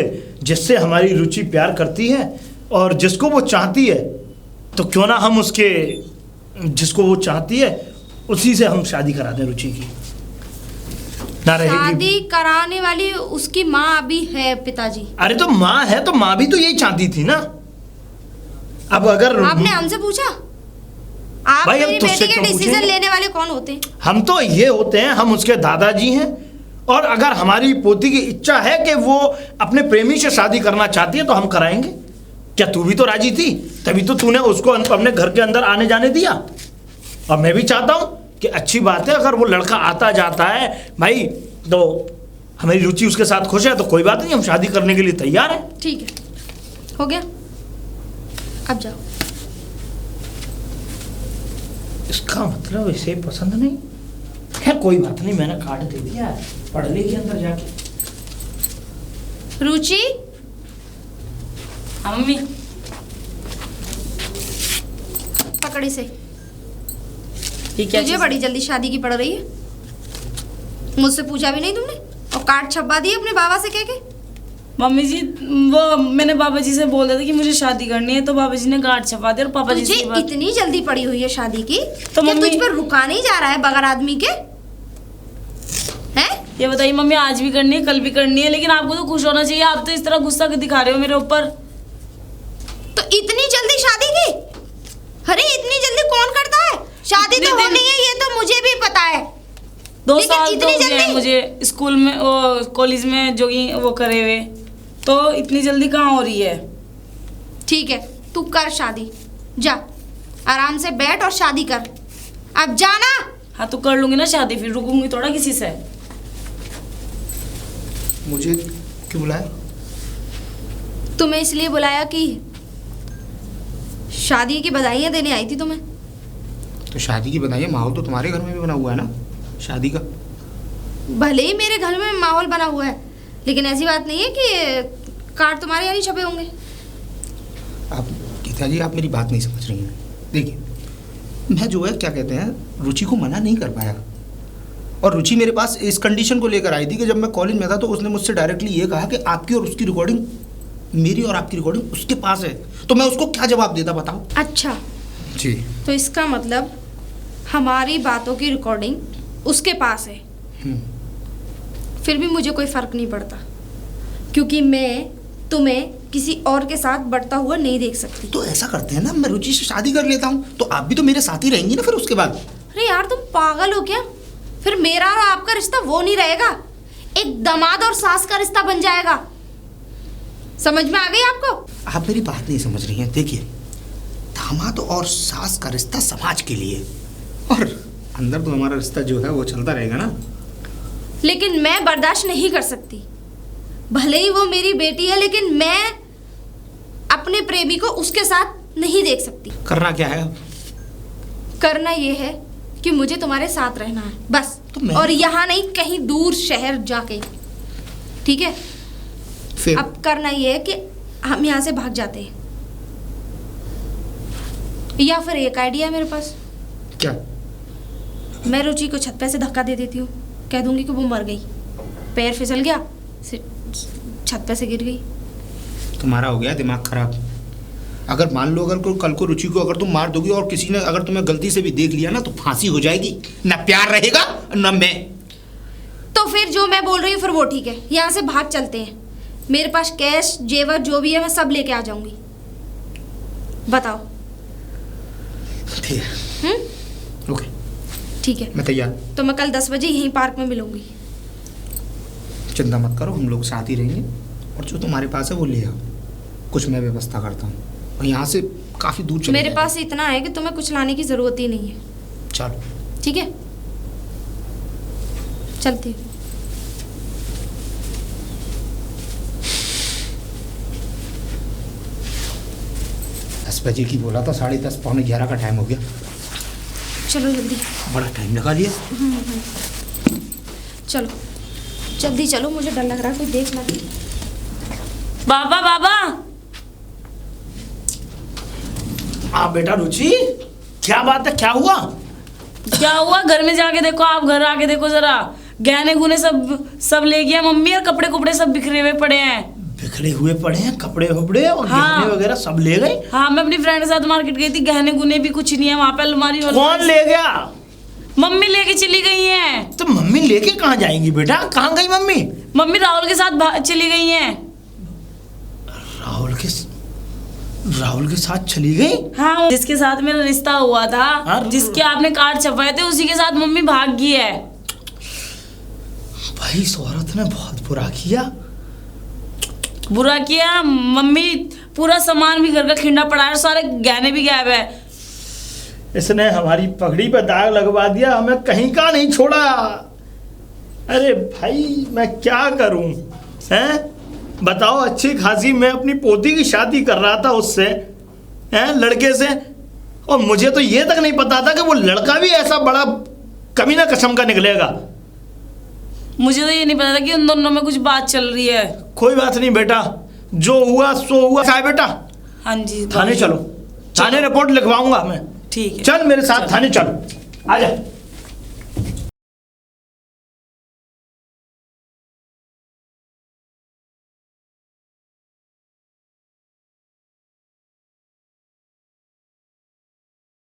जिससे हमारी रुचि प्यार करती है और जिसको वो चाहती है, तो क्यों ना हम उसके, जिसको वो चाहती है उसी से हम शादी करा दें रुचि की। ना रहेगी। शादी कराने वाली उसकी माँ अभी है पिताजी। अरे तो माँ है तो माँ भी तो यही चाहती थी ना। अब अगर आपने हमसे पूछा? आप भाई, हम मेरी तुझसे बेटी के क्यों डिसीजन पूछेंगे? लेने वाले कौन होते हैं? हम तो ये होते हैं, हम उसके दादाजी हैं। और अगर हमारी पोती की इच्छा है कि वो अपने प्रेमी से शादी करना चाहती है तो हम कराएंगे। क्या तू भी तो राजी थी? तभी तो तूने उसको अपने घर के अंदर आने जाने दिया। और मैं भी चाहता हूं कि अच्छी बात है, अगर वो लड़का आता जाता है भाई, तो हमारी रुचि उसके साथ खुश है तो कोई बात नहीं, हम शादी करने के लिए तैयार हैं। ठीक है, हो गया, अब जाओ। इसका मतलब इसे पसंद नहीं है। कोई बात नहीं, मैंने कार्ड दे दिया है, पढ़ लेगी अंदर जाके। रुचि, हाँ मम्मी। पकड़ी से। ये क्या तुझे चीज़? बड़ी जल्दी शादी की पड़ रही है। मुझसे पूछा भी नहीं तुमने और कार्ड छपवा दिए अपने बाबा से कह के। मम्मी जी, वो मैंने बाबा जी से बोल दिया था कि मुझे शादी करनी है, तो बाबा जी ने कार्ड छपा दिया और पापा जी तुझे से बात- इतनी जल्दी पड़ी हुई है शादी की, तो क्या मम्मी- तुझ पर रुका नहीं जा रहा है बगैर आदमी के? हैं? ये बताइए मम्मी, आज भी करनी है, कल भी करनी है, लेकिन आपको तो खुश होना चाहिए। आप तो इस तरह गुस्सा दिखा रहे हो मेरे ऊपर। तो इतनी जल्दी शादी की? अरे इतनी जल्दी कौन करता है? शादी तो इतने दिन- होनी है, ये तो मुझे भी पता है। 2 लेकिन साल तो इतनी हो गए हैं जल्दी? मुझे स्कूल में, वो कॉलेज में जो कि वो करे हुए, तो इतनी जल्दी कहाँ हो रही है? ठीक है, तू कर शादी, जा आराम से बैठ और शादी कर। अब जाना। हाँ तो कर लूंगी ना शादी, फिर रुकूंगी थोड़ा किसी से। मुझे क्यों बुलाया? तुम्हें इसलिए बुलाया कि शादी की बधाइयाँ देने आई थी तुम्हें। तो शादी की बधाई, माहौल तो तुम्हारे घर में भी बना हुआ है ना शादी का। भले ही मेरे घर में माहौल बना हुआ है, लेकिन ऐसी बात नहीं है कि कार्ड तुम्हारे यहाँ नहीं छपे होंगे। आप गीता जी, आप मेरी बात नहीं समझ रही हैं। देखिए, मैं जो है क्या कहते हैं, रुचि को मना नहीं कर पाया। और रुचि मेरे पास इस कंडीशन को लेकर आई थी कि जब मैं कॉलेज में था तो उसने मुझसे डायरेक्टली ये कहा कि आपकी और उसकी रिकॉर्डिंग, मेरी और आपकी रिकॉर्डिंग उसके पास है। तो मैं उसको क्या जवाब देता बताओ। अच्छा, जी। तो इसका मतलब हमारी बातों की रिकॉर्डिंग उसके पास है। फिर भी मुझे कोई फर्क नहीं पड़ता, क्योंकि मैं तुम्हें किसी और के साथ बढ़ता हुआ नहीं देख सकती। तो ऐसा करते हैं ना, मैं रुचि से शादी कर लेता हूँ, तो आप भी तो मेरे साथ ही रहेंगी ना फिर उसके बाद। अरे यार, तुम पागल हो क्या? फिर मेरा और आपका रिश्ता वो नहीं रहेगा, एक दामाद और सास का रिश्ता बन जाएगा। समझ में आ गई आपको? आप मेरी बात नहीं समझ रही हैं। देखिए, दामाद और सास का रिश्ता समाज के लिए, और अंदर तो हमारा रिश्ता जो है वो चलता रहेगा ना। लेकिन मैं बर्दाश्त नहीं कर सकती। भले ही वो मेरी बेटी है, लेकिन मैं अपने प्रेमी को उसके साथ नहीं देख सकती। करना क्या है? करना ये है कि मुझे तुम्हारे साथ रहना है, बस। तो मैं- और यहाँ नहीं, कहीं दूर शहर जाके, ठीक है? फिर अब करना ये है कि हम यहाँ से भाग जाते हैं, या फिर एक आइडिया है मेरे पास। क्या? मैं रुचि को छत पे से धक्का दे देती हूँ, कह दूंगी कि वो मर गई, पैर फिसल गया, छत पे से गिर गई। तुम्हारा हो गया दिमाग खराब। अगर मान लो, अगर कल को रुचि को अगर तुम मार दोगी और किसी ने अगर तुम्हें गलती से भी देख लिया ना, तो फांसी हो जाएगी। ना प्यार रहेगा ना मैं। तो फिर जो मैं बोल रही हूँ फिर वो ठीक है, यहाँ से भाग चलते हैं। मेरे पास कैश जेवर जो भी है मैं सब लेके आ जाऊंगी। बताओ। ठीक है, ओके, ठीक है, मैं तैयार। तो मैं कल 10 बजे यहीं पार्क में मिलूंगी। चिंता मत करो, हम लोग साथ ही रहेंगे। और जो तुम्हारे पास है वो ले आओ, कुछ मैं व्यवस्था करता हूँ। और यहाँ से काफ़ी दूर चले मेरे जाएंगे। पास इतना है कि तुम्हें कुछ लाने की जरूरत ही नहीं है। चलो। ठीक है, चलती हूँ। दस बजे की बोला था, 10:30 पौने 11 का टाइम हो गया। चलो जल्दी, बड़ा टाइम लगा लिया। चलो जल्दी चलो, मुझे डर लग रहा है कोई देख ना ले। बाबा बाबा, हाँ बेटा रुचि, क्या बात है, क्या हुआ? क्या हुआ? घर में जाके देखो, आप घर आके देखो जरा। गहने गुने सब ले गया मम्मी, और कपड़े कुपड़े सब बिखरे हुए पड़े हैं। बिखरे हुए पड़े हैं कपड़े वपड़े और हाँ। गहने वगैरह सब ले गए। हाँ, मैं अपनी फ्रेंड के साथ मार्केट गई थी, गहने गुने भी कुछ नहीं है वहाँ पे, अलमारी कौन ले गया? मम्मी लेके चली गई हैं। तो मम्मी लेके कहाँ जाएंगी बेटा? कहाँ गई मम्मी? मम्मी राहुल के साथ चली गई हैं। राहुल के साथ चली गई? हाँ, जिसके साथ मेरा रिश्ता हुआ था, हाँ। जिसके आपने कार्ड छपवाए थे, उसी के साथ मम्मी भाग गई है। भाई इस औरत ने बहुत बुरा किया। बुरा किया। मम्मी पूरा सामान भी घर का खिंडा पड़ा है, सारे गहने भी गायब है। इसने हमारी पगड़ी पे दाग लगवा दिया, हमें कहीं का नहीं छोड़ा। अरे भाई मैं क्या करूं? हैं बताओ, अच्छी खासी मैं अपनी पोती की शादी कर रहा था उससे, हैं लड़के से, और मुझे तो ये तक नहीं पता था कि वो लड़का भी ऐसा बड़ा कमीना किस्म का निकलेगा। मुझे तो ये नहीं पता था कि उन दोनों में कुछ बात चल रही है। कोई बात नहीं बेटा, जो हुआ सो हुआ। क्या है बेटा? हाँ जी, थाने चलो, थाने रिपोर्ट लिखवाऊंगा मैं। ठीक है, चल मेरे साथ थाने चल, आजा।